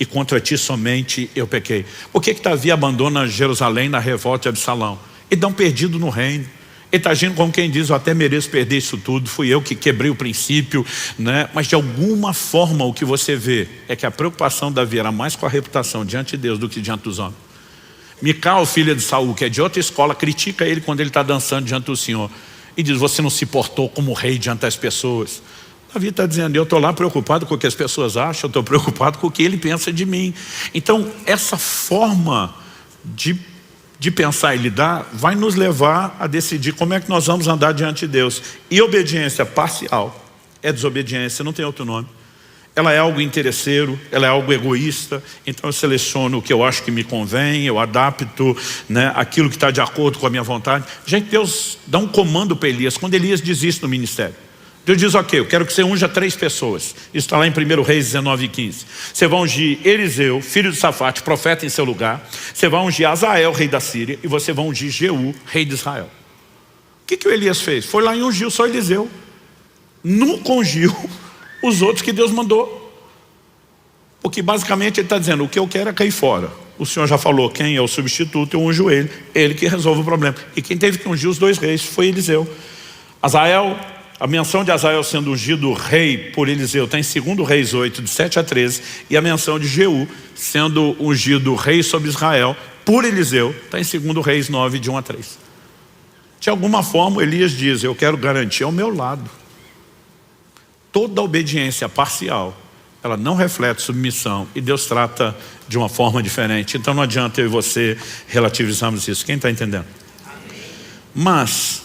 [SPEAKER 1] e contra ti somente eu pequei. Por que Davi abandona Jerusalém na revolta de Absalão? Ele dá um perdido no reino. Ele está agindo como quem diz: eu até mereço perder isso tudo, fui eu que quebrei o princípio, né? Mas de alguma forma o que você vê é que a preocupação de Davi era mais com a reputação diante de Deus do que diante dos homens. Mical, filha de Saul, que é de outra escola, critica ele quando ele está dançando diante do Senhor e diz: você não se portou como rei diante das pessoas. Davi está dizendo: eu estou lá preocupado com o que as pessoas acham, eu estou preocupado com o que ele pensa de mim. Então essa forma de pensar e lidar vai nos levar a decidir como é que nós vamos andar diante de Deus. E obediência parcial é desobediência, não tem outro nome. Ela é algo interesseiro, ela é algo egoísta. Então eu seleciono o que eu acho que me convém, eu adapto, né, aquilo que está de acordo com a minha vontade. Gente, Deus dá um comando para Elias quando Elias desiste do ministério. Deus diz: ok, eu quero que você unja 3 pessoas. Isso está lá em 1 Reis 19:15. Você vai ungir Eliseu, filho de Safate, profeta em seu lugar. Você vai ungir Azael, rei da Síria. E você vai ungir Jeú, rei de Israel. O que o Elias fez? Foi lá e ungiu só Eliseu. Nunca ungiu os outros que Deus mandou. Porque basicamente ele está dizendo, o que eu quero é cair fora. O Senhor já falou, quem é o substituto, eu unjo ele que resolve o problema. E quem teve que ungir os dois reis foi Eliseu. Azael, a menção de Azael sendo ungido rei por Eliseu está em 2 Reis 8, de 7 a 13. E a menção de Jeú sendo ungido rei sobre Israel por Eliseu está em 2 Reis 9, de 1 a 3. De alguma forma Elias diz, eu quero garantir ao meu lado. Toda obediência parcial, ela não reflete submissão e Deus trata de uma forma diferente. Então não adianta eu e você relativizarmos isso. Quem está entendendo? Amém. Mas,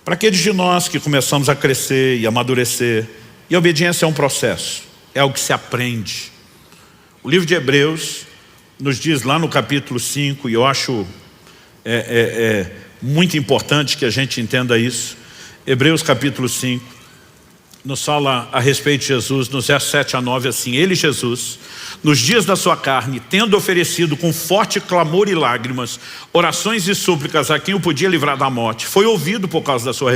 [SPEAKER 1] para aqueles de nós que começamos a crescer e amadurecer, e a obediência é um processo, é algo que se aprende. O livro de Hebreus nos diz lá no capítulo 5, e eu acho muito importante que a gente entenda isso. Hebreus capítulo 5. Nos fala a respeito de Jesus, nos versos 7 a 9, assim, ele, Jesus, nos dias da sua carne, tendo oferecido com forte clamor e lágrimas, orações e súplicas a quem o podia livrar da morte, foi ouvido por causa da sua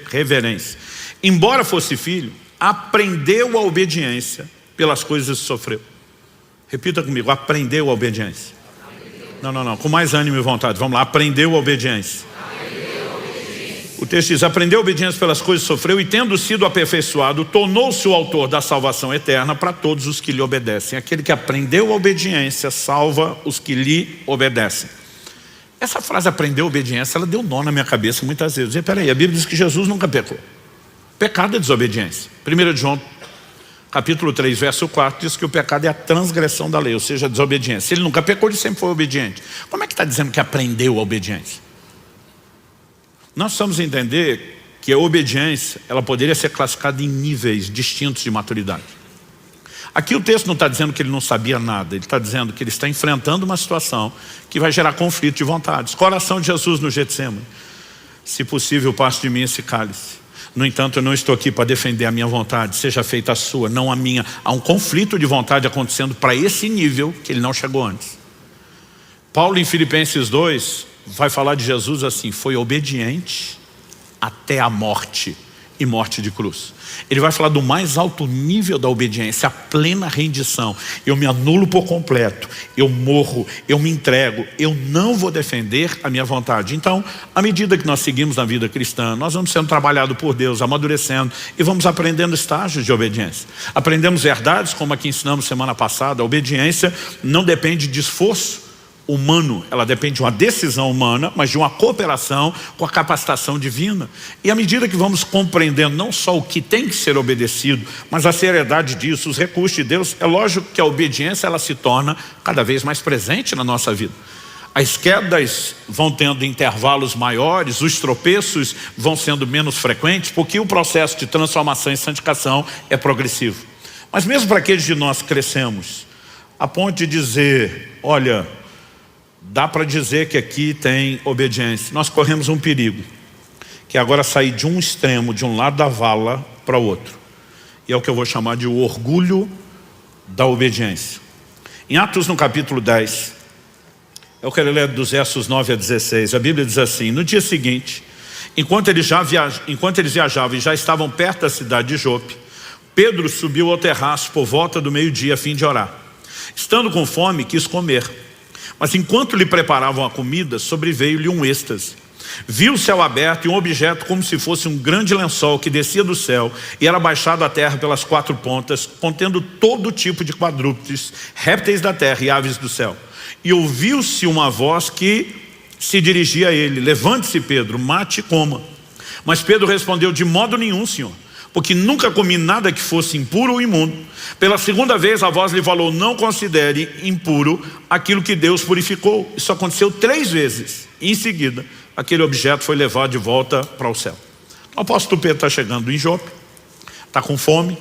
[SPEAKER 1] reverência. Embora fosse filho, aprendeu a obediência pelas coisas que sofreu. Repita comigo, aprendeu a obediência. Não, com mais ânimo e vontade, vamos lá, aprendeu a obediência. O texto diz, aprendeu a obediência pelas coisas que sofreu e tendo sido aperfeiçoado, tornou-se o autor da salvação eterna para todos os que lhe obedecem. Aquele que aprendeu a obediência salva os que lhe obedecem. Essa frase aprendeu a obediência, ela deu nó na minha cabeça muitas vezes. E peraí, a Bíblia diz que Jesus nunca pecou. Pecado é desobediência. 1 João, capítulo 3, verso 4, diz que o pecado é a transgressão da lei, ou seja, a desobediência. Ele nunca pecou, ele sempre foi obediente. Como é que está dizendo que aprendeu a obediência? Nós precisamos entender que a obediência, ela poderia ser classificada em níveis distintos de maturidade. Aqui o texto não está dizendo que ele não sabia nada, ele está dizendo que ele está enfrentando uma situação que vai gerar conflito de vontades. Coração de Jesus no Getsemane. Se possível, passe de mim esse cálice. No entanto, eu não estou aqui para defender a minha vontade, seja feita a sua, não a minha. Há um conflito de vontade acontecendo para esse nível que ele não chegou antes. Paulo em Filipenses 2 vai falar de Jesus assim, foi obediente até a morte e morte de cruz. Ele vai falar do mais alto nível da obediência, a plena rendição. Eu me anulo por completo, eu morro, eu me entrego, eu não vou defender a minha vontade. Então, à medida que nós seguimos na vida cristã, nós vamos sendo trabalhados por Deus, amadurecendo e vamos aprendendo estágios de obediência. Aprendemos verdades, como aqui ensinamos semana passada, a obediência não depende de esforço humano, ela depende de uma decisão humana, mas de uma cooperação com a capacitação divina. E à medida que vamos compreendendo não só o que tem que ser obedecido, mas a seriedade disso, os recursos de Deus, é lógico que a obediência ela se torna cada vez mais presente na nossa vida. As quedas vão tendo intervalos maiores, os tropeços vão sendo menos frequentes, porque o processo de transformação e santificação é progressivo. Mas mesmo para aqueles de nós que crescemos, a ponto de dizer, olha, dá para dizer que aqui tem obediência. Nós corremos um perigo, que é agora sair de um extremo, de um lado da vala para o outro. E é o que eu vou chamar de o orgulho da obediência. Em Atos no capítulo 10, eu quero ler dos versos 9 a 16, a Bíblia diz assim, no dia seguinte, enquanto eles viajavam e já estavam perto da cidade de Jope, Pedro subiu ao terraço por volta do meio-dia a fim de orar. Estando com fome, quis comer. Mas enquanto lhe preparavam a comida, sobreveio-lhe um êxtase. Viu o céu aberto e um objeto como se fosse um grande lençol que descia do céu e era baixado à terra pelas 4 pontas, contendo todo tipo de quadrúpedes, répteis da terra e aves do céu. E ouviu-se uma voz que se dirigia a ele, levante-se Pedro, mate e coma. Mas Pedro respondeu, de modo nenhum, Senhor, porque nunca comi nada que fosse impuro ou imundo. Pela segunda vez a voz lhe falou, não considere impuro aquilo que Deus purificou. Isso aconteceu 3 vezes. E em seguida, aquele objeto foi levado de volta para o céu. O apóstolo Pedro está chegando em Jope, está com fome,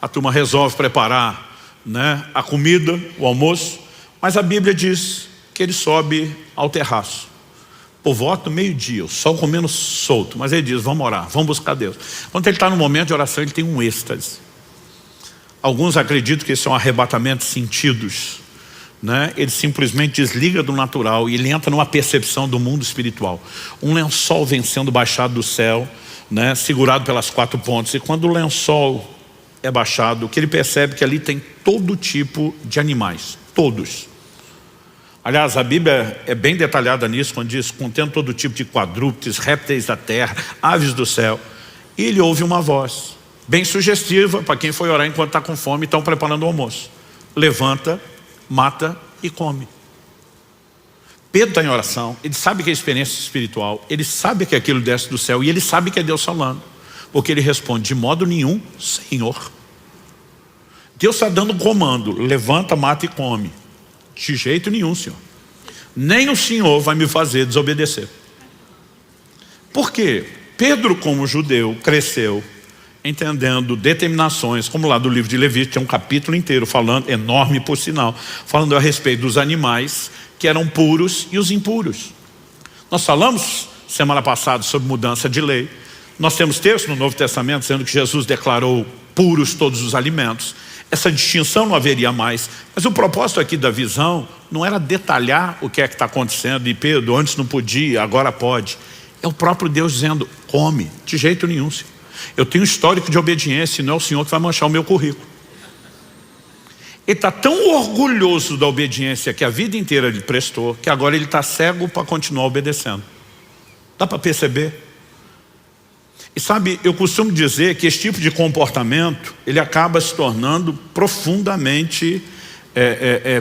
[SPEAKER 1] a turma resolve preparar, a comida, o almoço, mas a Bíblia diz que ele sobe ao terraço. Por volta do meio-dia, o sol comendo solto, mas ele diz, vamos orar, vamos buscar Deus. Quando ele está no momento de oração, ele tem um êxtase. Alguns acreditam que esse é um arrebatamento de sentidos, Ele simplesmente desliga do natural e ele entra numa percepção do mundo espiritual. Um lençol vem sendo baixado do céu, segurado pelas 4 pontas, e quando o lençol é baixado, que ele percebe que ali tem todo tipo de animais, todos. Aliás, a Bíblia é bem detalhada nisso, quando diz, contendo todo tipo de quadrúpedes, répteis da terra, aves do céu. E ele ouve uma voz, bem sugestiva para quem foi orar enquanto está com fome e estão preparando o almoço. Levanta, mata e come. Pedro está em oração, ele sabe que é experiência espiritual, ele sabe que aquilo desce do céu e ele sabe que é Deus falando. Porque ele responde, de modo nenhum, Senhor. Deus está dando um comando, levanta, mata e come. De jeito nenhum, Senhor. Nem o Senhor vai me fazer desobedecer. Por quê? Pedro, como judeu, cresceu entendendo determinações, como lá do livro de Levítico, tem um capítulo inteiro falando, enorme por sinal, falando a respeito dos animais que eram puros e os impuros. Nós falamos semana passada sobre mudança de lei. Nós temos texto no Novo Testamento dizendo que Jesus declarou puros todos os alimentos. Essa distinção não haveria mais. Mas o propósito aqui da visão não era detalhar o que é que está acontecendo. E Pedro, antes não podia, agora pode. É o próprio Deus dizendo, come, de jeito nenhum, Senhor. Eu tenho um histórico de obediência e não é o Senhor que vai manchar o meu currículo. Ele está tão orgulhoso da obediência que a vida inteira lhe prestou, que agora ele está cego para continuar obedecendo. Dá para perceber? E sabe, eu costumo dizer que esse tipo de comportamento, ele acaba se tornando profundamente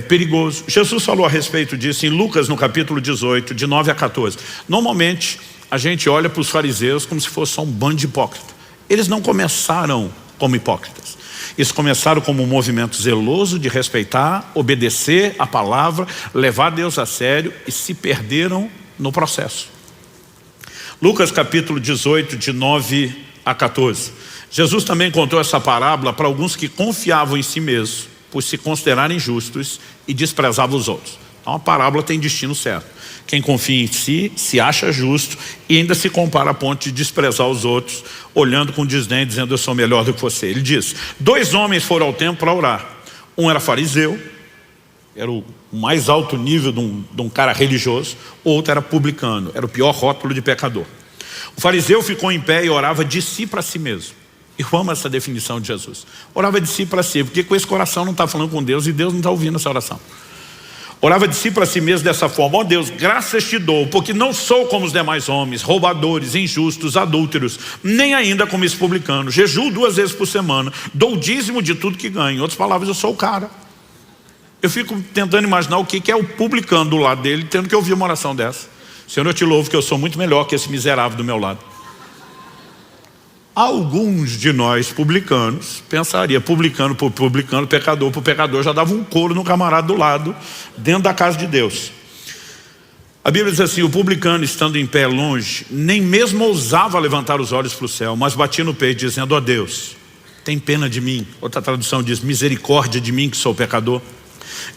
[SPEAKER 1] perigoso. Jesus falou a respeito disso em Lucas, no capítulo 18, de 9 a 14. Normalmente, a gente olha para os fariseus como se fosse só um bando de hipócritas. Eles não começaram como hipócritas. Eles começaram como um movimento zeloso de respeitar, obedecer a palavra, levar Deus a sério e se perderam no processo. Lucas capítulo 18, de 9 a 14. Jesus também contou essa parábola para alguns que confiavam em si mesmos, por se considerarem justos e desprezavam os outros. Então a parábola tem destino certo. Quem confia em si, se acha justo e ainda se compara a ponto de desprezar os outros, olhando com desdém, dizendo eu sou melhor do que você. Ele diz, 2 homens foram ao templo para orar. Um era fariseu, era o mais alto nível de um cara religioso. O outro era publicano, era o pior rótulo de pecador. O fariseu ficou em pé e orava de si para si mesmo. Eu amo essa definição de Jesus. Orava de si para si, porque com esse coração não está falando com Deus e Deus não está ouvindo essa oração. Orava de si para si mesmo dessa forma, ó Deus, graças te dou, porque não sou como os demais homens, roubadores, injustos, adúlteros, nem ainda como esse publicano. Jejuo 2 vezes por semana, dou o dízimo de tudo que ganho. Em outras palavras, eu sou o cara. Eu fico tentando imaginar o que é o publicano do lado dele, tendo que ouvir uma oração dessa. Senhor, eu te louvo que eu sou muito melhor que esse miserável do meu lado. Alguns de nós publicanos pensaria, publicano por publicano, pecador por pecador, já dava um couro no camarada do lado, dentro da casa de Deus. A Bíblia diz assim, o publicano estando em pé longe, nem mesmo ousava levantar os olhos para o céu, mas batia no peito dizendo, ó Deus, tem pena de mim. Outra tradução diz, misericórdia de mim que sou pecador.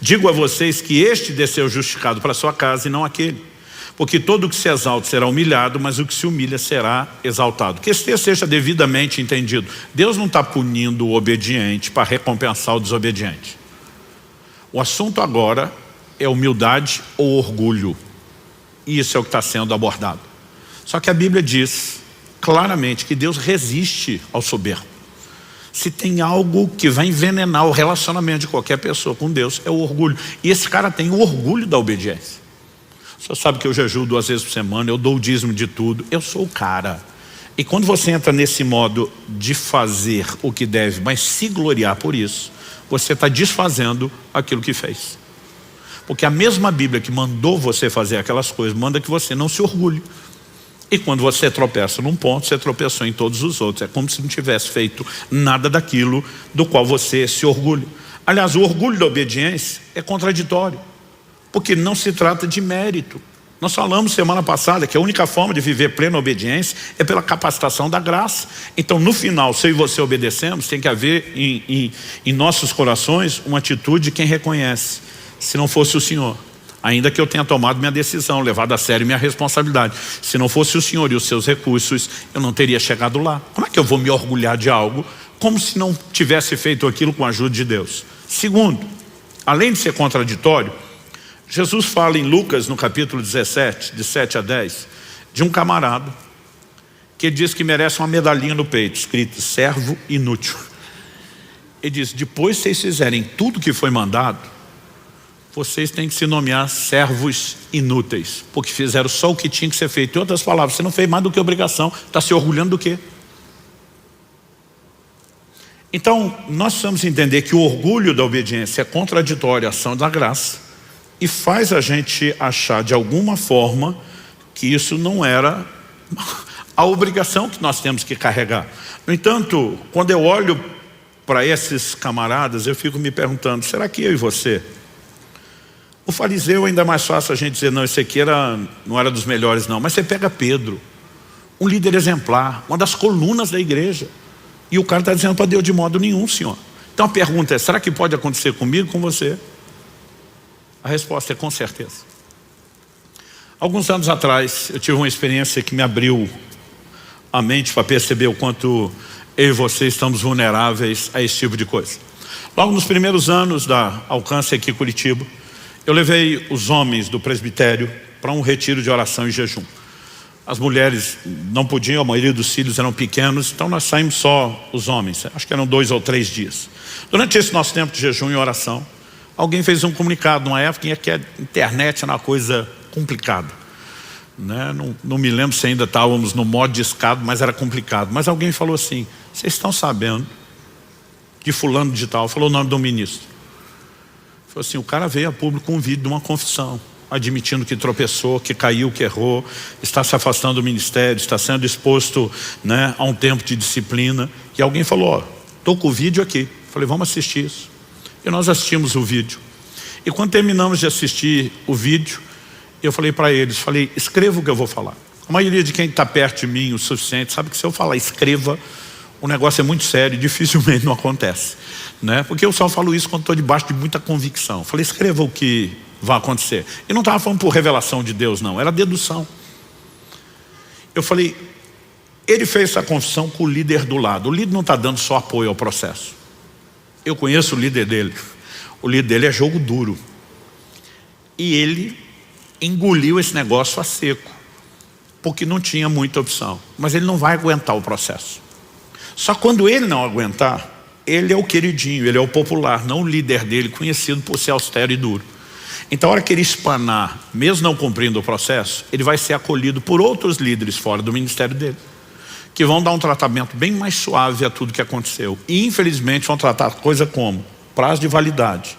[SPEAKER 1] Digo a vocês que este desceu justificado para sua casa e não aquele. Porque todo o que se exalta será humilhado, mas o que se humilha será exaltado. Que esse texto seja devidamente entendido. Deus não está punindo o obediente para recompensar o desobediente. O assunto agora é humildade ou orgulho. E isso é o que está sendo abordado. Só que a Bíblia diz claramente que Deus resiste ao soberbo. Se tem algo que vai envenenar o relacionamento de qualquer pessoa com Deus, é o orgulho. E esse cara tem o orgulho da obediência. O senhor sabe que eu jejuo 2 vezes por semana, eu dou o dízimo de tudo, eu sou o cara. E quando você entra nesse modo de fazer o que deve, mas se gloriar por isso, você está desfazendo aquilo que fez. Porque a mesma Bíblia que mandou você fazer aquelas coisas, manda que você não se orgulhe. E quando você tropeça num ponto, você tropeçou em todos os outros. É como se não tivesse feito nada daquilo do qual você se orgulha. Aliás, o orgulho da obediência é contraditório. Porque não se trata de mérito. Nós falamos semana passada que a única forma de viver plena obediência é pela capacitação da graça. Então no final, se eu e você obedecemos, tem que haver em nossos corações uma atitude de quem reconhece. Se não fosse o Senhor, ainda que eu tenha tomado minha decisão, levado a sério minha responsabilidade, se não fosse o Senhor e os seus recursos, eu não teria chegado lá. Como é que eu vou me orgulhar de algo como se não tivesse feito aquilo com a ajuda de Deus? Segundo, além de ser contraditório, Jesus fala em Lucas, no capítulo 17, de 7 a 10, de um camarada que diz que merece uma medalhinha no peito, escrito servo inútil. Ele diz, depois que vocês fizerem tudo que foi mandado, vocês têm que se nomear servos inúteis, porque fizeram só o que tinha que ser feito. Em outras palavras, você não fez mais do que obrigação, está se orgulhando do quê? Então, nós precisamos entender que o orgulho da obediência é contraditório à ação da graça e faz a gente achar de alguma forma que isso não era a obrigação que nós temos que carregar. No entanto, quando eu olho para esses camaradas, eu fico me perguntando, será que eu e você? O fariseu ainda é mais fácil a gente dizer, não, esse aqui não era dos melhores não, mas você pega Pedro, um líder exemplar, uma das colunas da igreja, e o cara está dizendo para Deus, de modo nenhum, Senhor. Então a pergunta é, será que pode acontecer comigo, com você? A resposta é com certeza. Alguns anos atrás, eu tive uma experiência que me abriu a mente para perceber o quanto eu e você estamos vulneráveis a esse tipo de coisa. Logo nos primeiros anos da Alcance aqui em Curitiba, eu levei os homens do presbitério para um retiro de oração e jejum. As mulheres não podiam, a maioria dos filhos eram pequenos, então nós saímos só os homens, acho que eram 2 ou 3 dias. Durante esse nosso tempo de jejum e oração, alguém fez um comunicado numa época em que a internet era uma coisa complicada, né? Não me lembro se ainda estávamos no modo de escada, mas era complicado. Mas alguém falou assim, vocês estão sabendo que fulano de tal, falou o nome do ministro. Falou assim, o cara veio a público com um vídeo de uma confissão, admitindo que tropeçou, que caiu, que errou, está se afastando do ministério, está sendo exposto, né, a um tempo de disciplina. E alguém falou, ó, estou com o vídeo aqui. Falei, vamos assistir isso. E nós assistimos o vídeo. E quando terminamos de assistir o vídeo, eu falei para eles, escreva o que eu vou falar. A maioria de quem está perto de mim o suficiente sabe que se eu falar escreva, o negócio é muito sério e dificilmente não acontece, né? Porque eu só falo isso quando estou debaixo de muita convicção. Falei, escreva o que vai acontecer. E não estava falando por revelação de Deus não, era dedução. Eu falei, ele fez essa confissão com o líder do lado. O líder não está dando só apoio ao processo. Eu conheço o líder dele. O líder dele é jogo duro. E ele engoliu esse negócio a seco, porque não tinha muita opção. Mas ele não vai aguentar o processo. Só quando ele não aguentar, ele é o queridinho, ele é o popular, não o líder dele, conhecido por ser austero e duro. Então a hora que ele espanar, mesmo não cumprindo o processo, ele vai ser acolhido por outros líderes fora do ministério dele, que vão dar um tratamento bem mais suave a tudo que aconteceu. E infelizmente vão tratar coisa como prazo de validade.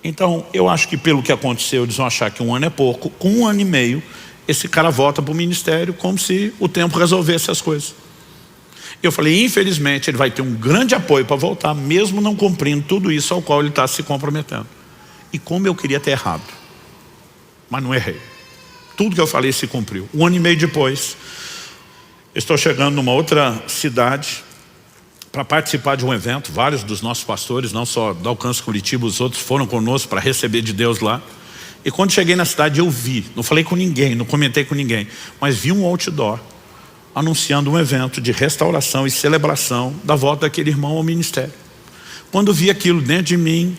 [SPEAKER 1] Então eu acho que pelo que aconteceu, eles vão achar que 1 ano é pouco. Com 1 ano e meio, esse cara volta para o ministério como se o tempo resolvesse as coisas. Eu falei, infelizmente ele vai ter um grande apoio para voltar, mesmo não cumprindo tudo isso ao qual ele está se comprometendo. E como eu queria ter errado, mas não errei. Tudo que eu falei se cumpriu. 1 ano e meio depois, estou chegando numa outra cidade para participar de um evento. Vários dos nossos pastores, não só da Alcance Curitiba, os outros foram conosco para receber de Deus lá. E quando cheguei na cidade eu vi, não falei com ninguém, não comentei com ninguém, mas vi um outdoor anunciando um evento de restauração e celebração da volta daquele irmão ao ministério. Quando vi aquilo dentro de mim,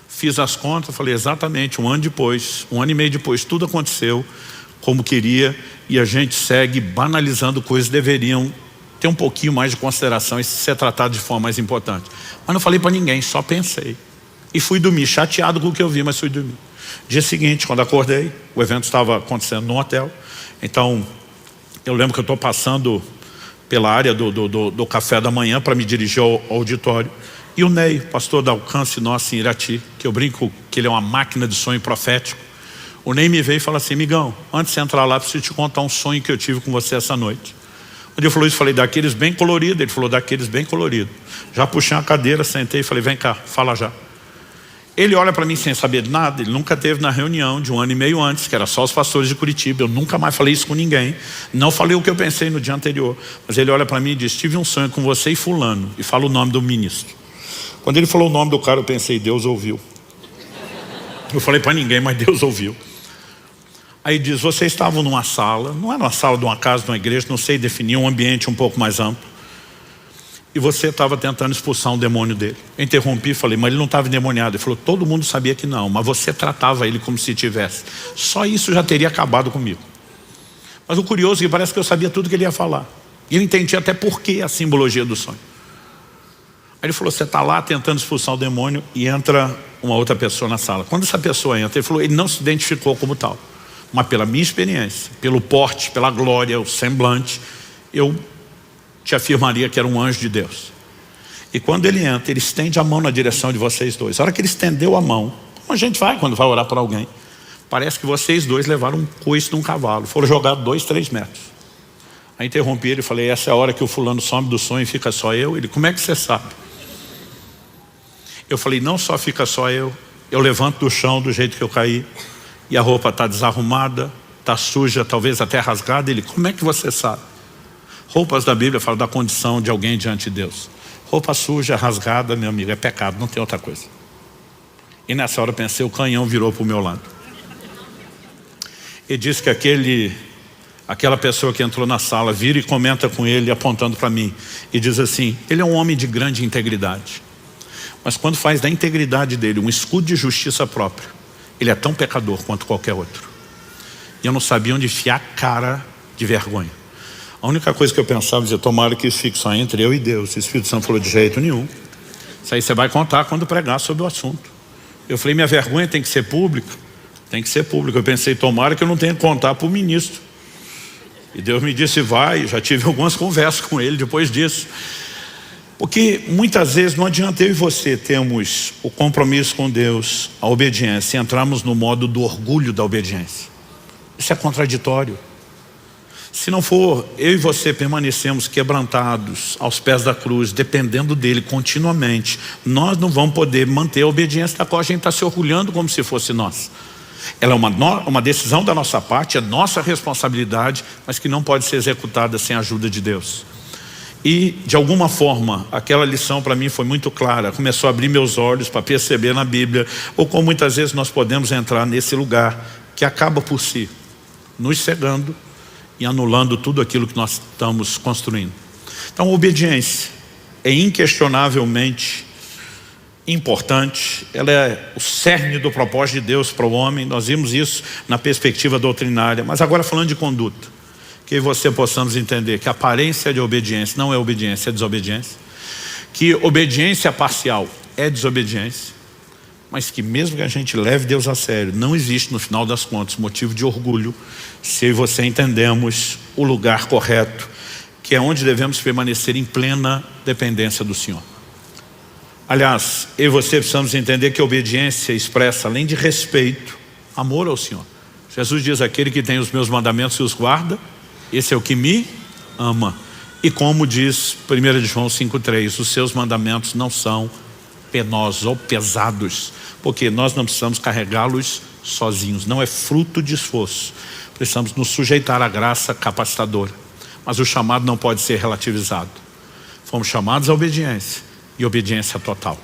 [SPEAKER 1] fiz as contas, falei exatamente 1 ano depois, 1 ano e meio depois, tudo aconteceu como queria e a gente segue banalizando coisas que deveriam ter um pouquinho mais de consideração e ser tratado de forma mais importante. Mas não falei para ninguém, só pensei. E fui dormir, chateado com o que eu vi, mas fui dormir. Dia seguinte, quando acordei, o evento estava acontecendo num hotel, então eu lembro que eu estou passando pela área do café da manhã para me dirigir ao auditório. E o Ney, pastor da Alcance nosso em Irati, que eu brinco que ele é uma máquina de sonho profético. O Ney me veio e falou assim, amigão, antes de você entrar lá, preciso te contar um sonho que eu tive com você essa noite. Quando ele falou isso, eu falei, daqueles bem coloridos. Ele falou, daqueles bem coloridos. Já puxei uma cadeira, sentei e falei, vem cá, fala já. Ele olha para mim sem saber de nada, ele nunca teve na reunião de 1 ano e meio antes, que era só os pastores de Curitiba, eu nunca mais falei isso com ninguém, não falei o que eu pensei no dia anterior, mas ele olha para mim e diz, tive um sonho com você e fulano, e fala o nome do ministro. Quando ele falou o nome do cara, eu pensei, Deus ouviu. Eu falei para ninguém, mas Deus ouviu. Aí diz, vocês estavam numa sala, não era uma sala de uma casa, de uma igreja, não sei definir, um ambiente um pouco mais amplo. E você estava tentando expulsar um demônio dele. Eu interrompi e falei, mas ele não estava endemoniado. Ele falou, todo mundo sabia que não, mas você tratava ele como se tivesse. Só isso já teria acabado comigo. Mas o curioso é que parece que eu sabia tudo que ele ia falar. E eu entendi até por que a simbologia do sonho. Aí ele falou, você está lá tentando expulsar o demônio e entra uma outra pessoa na sala. Quando essa pessoa entra, ele falou, ele não se identificou como tal. Mas pela minha experiência, pelo porte, pela glória, o semblante, eu te afirmaria que era um anjo de Deus. E quando ele entra, ele estende a mão na direção de vocês dois. A hora que ele estendeu a mão, como a gente vai quando vai orar para alguém, parece que vocês dois levaram um coice de um cavalo, foram jogados 2, 3 metros. Aí interrompi ele e falei, essa é a hora que o fulano some do sonho e fica só eu. Ele, como é que você sabe? Eu falei, não só fica só eu levanto do chão do jeito que eu caí, e a roupa está desarrumada, está suja, talvez até rasgada. Ele, como é que você sabe? Roupas da Bíblia falam da condição de alguém diante de Deus. Roupa suja, rasgada, meu amigo, é pecado, não tem outra coisa. E nessa hora eu pensei, o canhão virou para o meu lado. Ele disse que aquela pessoa que entrou na sala vira e comenta com ele, apontando para mim, e diz assim, ele é um homem de grande integridade. Mas quando faz da integridade dele um escudo de justiça própria, ele é tão pecador quanto qualquer outro. E eu não sabia onde enfiar a cara de vergonha. A única coisa que eu pensava, dizia, tomara que isso fique só entre eu e Deus. O Espírito Santo falou, de jeito nenhum. Isso aí você vai contar quando pregar sobre o assunto. Eu falei, minha vergonha tem que ser pública? Tem que ser pública. Eu pensei, tomara que eu não tenha que contar para o ministro. E Deus me disse, vai. Já tive algumas conversas com ele depois disso. Porque muitas vezes não adianta eu e você termos o compromisso com Deus, a obediência, e entrarmos no modo do orgulho da obediência. Isso é contraditório. Se não for, eu e você permanecemos quebrantados aos pés da cruz, dependendo dele continuamente, nós não vamos poder manter a obediência da qual a gente está se orgulhando como se fosse nós. Ela é uma decisão da nossa parte, é nossa responsabilidade, mas que não pode ser executada sem a ajuda de Deus. E de alguma forma aquela lição para mim foi muito clara, começou a abrir meus olhos para perceber na Bíblia, ou como muitas vezes nós podemos entrar nesse lugar que acaba por si nos cegando e anulando tudo aquilo que nós estamos construindo. Então a obediência é inquestionavelmente importante, ela é o cerne do propósito de Deus para o homem. Nós vimos isso na perspectiva doutrinária, mas agora falando de conduta, que você possamos entender que a aparência de obediência não é obediência, é desobediência, que obediência parcial é desobediência, mas que mesmo que a gente leve Deus a sério, não existe no final das contas motivo de orgulho se eu e você entendemos o lugar correto, que é onde devemos permanecer em plena dependência do Senhor. Aliás, eu e você precisamos entender que a obediência expressa, além de respeito, amor ao Senhor. Jesus diz, aquele que tem os meus mandamentos e os guarda, esse é o que me ama. E como diz 1 João 5,3, os seus mandamentos não são penosos ou pesados, porque nós não precisamos carregá-los sozinhos, não é fruto de esforço. Precisamos nos sujeitar à graça capacitadora. Mas o chamado não pode ser relativizado. Fomos chamados à obediência, e obediência total.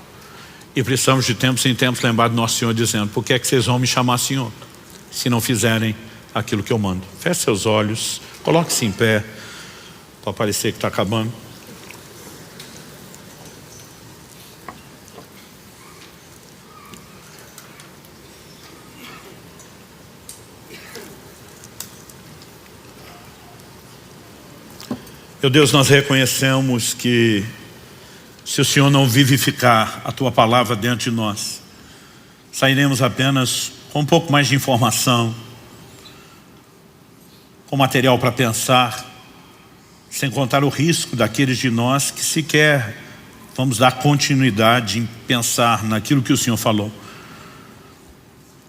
[SPEAKER 1] E precisamos de tempos em tempos lembrar do nosso Senhor dizendo, por que é que vocês vão me chamar Senhor, se não fizerem aquilo que eu mando? Feche seus olhos, coloque-se em pé, para parecer que está acabando. Meu Deus, nós reconhecemos que se o Senhor não vivificar a Tua palavra dentro de nós, sairemos apenas com um pouco mais de informação, com material para pensar, sem contar o risco daqueles de nós que sequer vamos dar continuidade em pensar naquilo que o Senhor falou.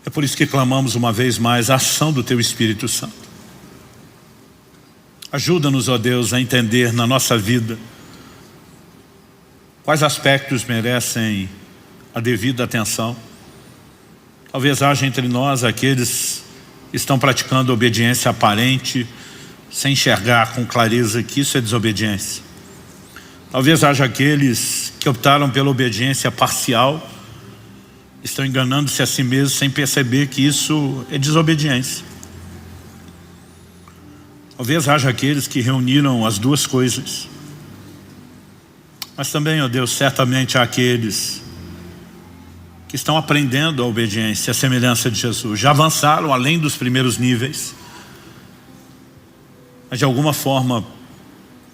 [SPEAKER 1] É por isso que clamamos uma vez mais a ação do Teu Espírito Santo. Ajuda-nos, ó Deus, a entender na nossa vida quais aspectos merecem a devida atenção. Talvez haja entre nós aqueles que estão praticando obediência aparente, sem enxergar com clareza que isso é desobediência. Talvez haja aqueles que optaram pela obediência parcial, estão enganando-se a si mesmos sem perceber que isso é desobediência. Talvez haja aqueles que reuniram as duas coisas. Mas também, ó Deus, certamente há aqueles que estão aprendendo a obediência, a semelhança de Jesus. Já avançaram além dos primeiros níveis, mas de alguma forma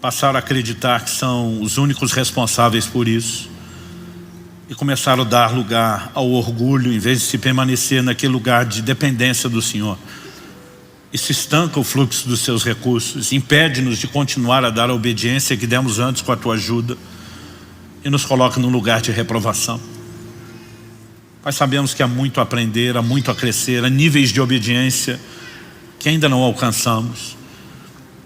[SPEAKER 1] passaram a acreditar que são os únicos responsáveis por isso. e começaram a dar lugar ao orgulho, em vez de se permanecer naquele lugar de dependência do Senhor. Isso estanca o fluxo dos seus recursos, impede-nos de continuar a dar a obediência que demos antes com a tua ajuda e nos coloca num lugar de reprovação. Pai, sabemos que há muito a aprender, há muito a crescer, há níveis de obediência que ainda não alcançamos.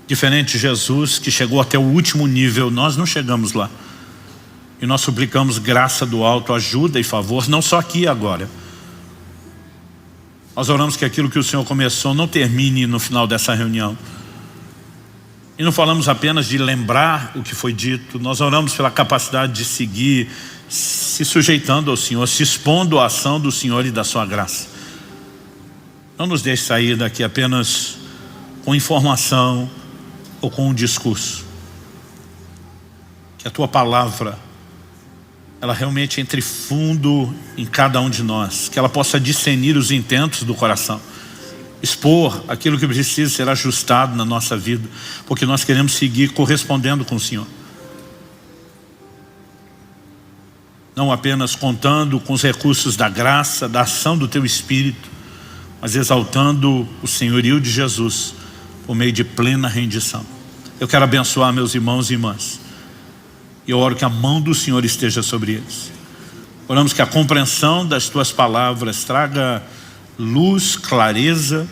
[SPEAKER 1] Diferente de Jesus, que chegou até o último nível, nós não chegamos lá. E nós suplicamos graça do alto, ajuda e favor, não só aqui e agora. Nós oramos que aquilo que o Senhor começou não termine no final dessa reunião. E não falamos apenas de lembrar o que foi dito, nós oramos pela capacidade de seguir, se sujeitando ao Senhor, se expondo à ação do Senhor e da sua graça. Não nos deixe sair daqui apenas com informação ou com um discurso. Que a tua palavra, ela realmente entre fundo em cada um de nós, que ela possa discernir os intentos do coração, expor aquilo que precisa ser ajustado na nossa vida, porque nós queremos seguir correspondendo com o Senhor. Não apenas contando com os recursos da graça, da ação do teu Espírito, mas exaltando o senhorio de Jesus por meio de plena rendição. Eu quero abençoar meus irmãos e irmãs. E eu oro que a mão do Senhor esteja sobre eles. Oramos que a compreensão das tuas palavras traga luz, clareza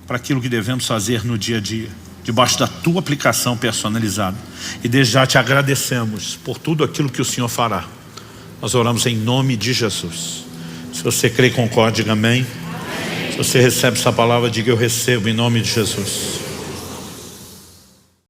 [SPEAKER 1] para aquilo que devemos fazer no dia a dia, debaixo da tua aplicação personalizada. E desde já te agradecemos por tudo aquilo que o Senhor fará. Nós oramos em nome de Jesus. Se você crê e concorde, diga amém. Se você recebe essa palavra, diga eu recebo em nome de Jesus.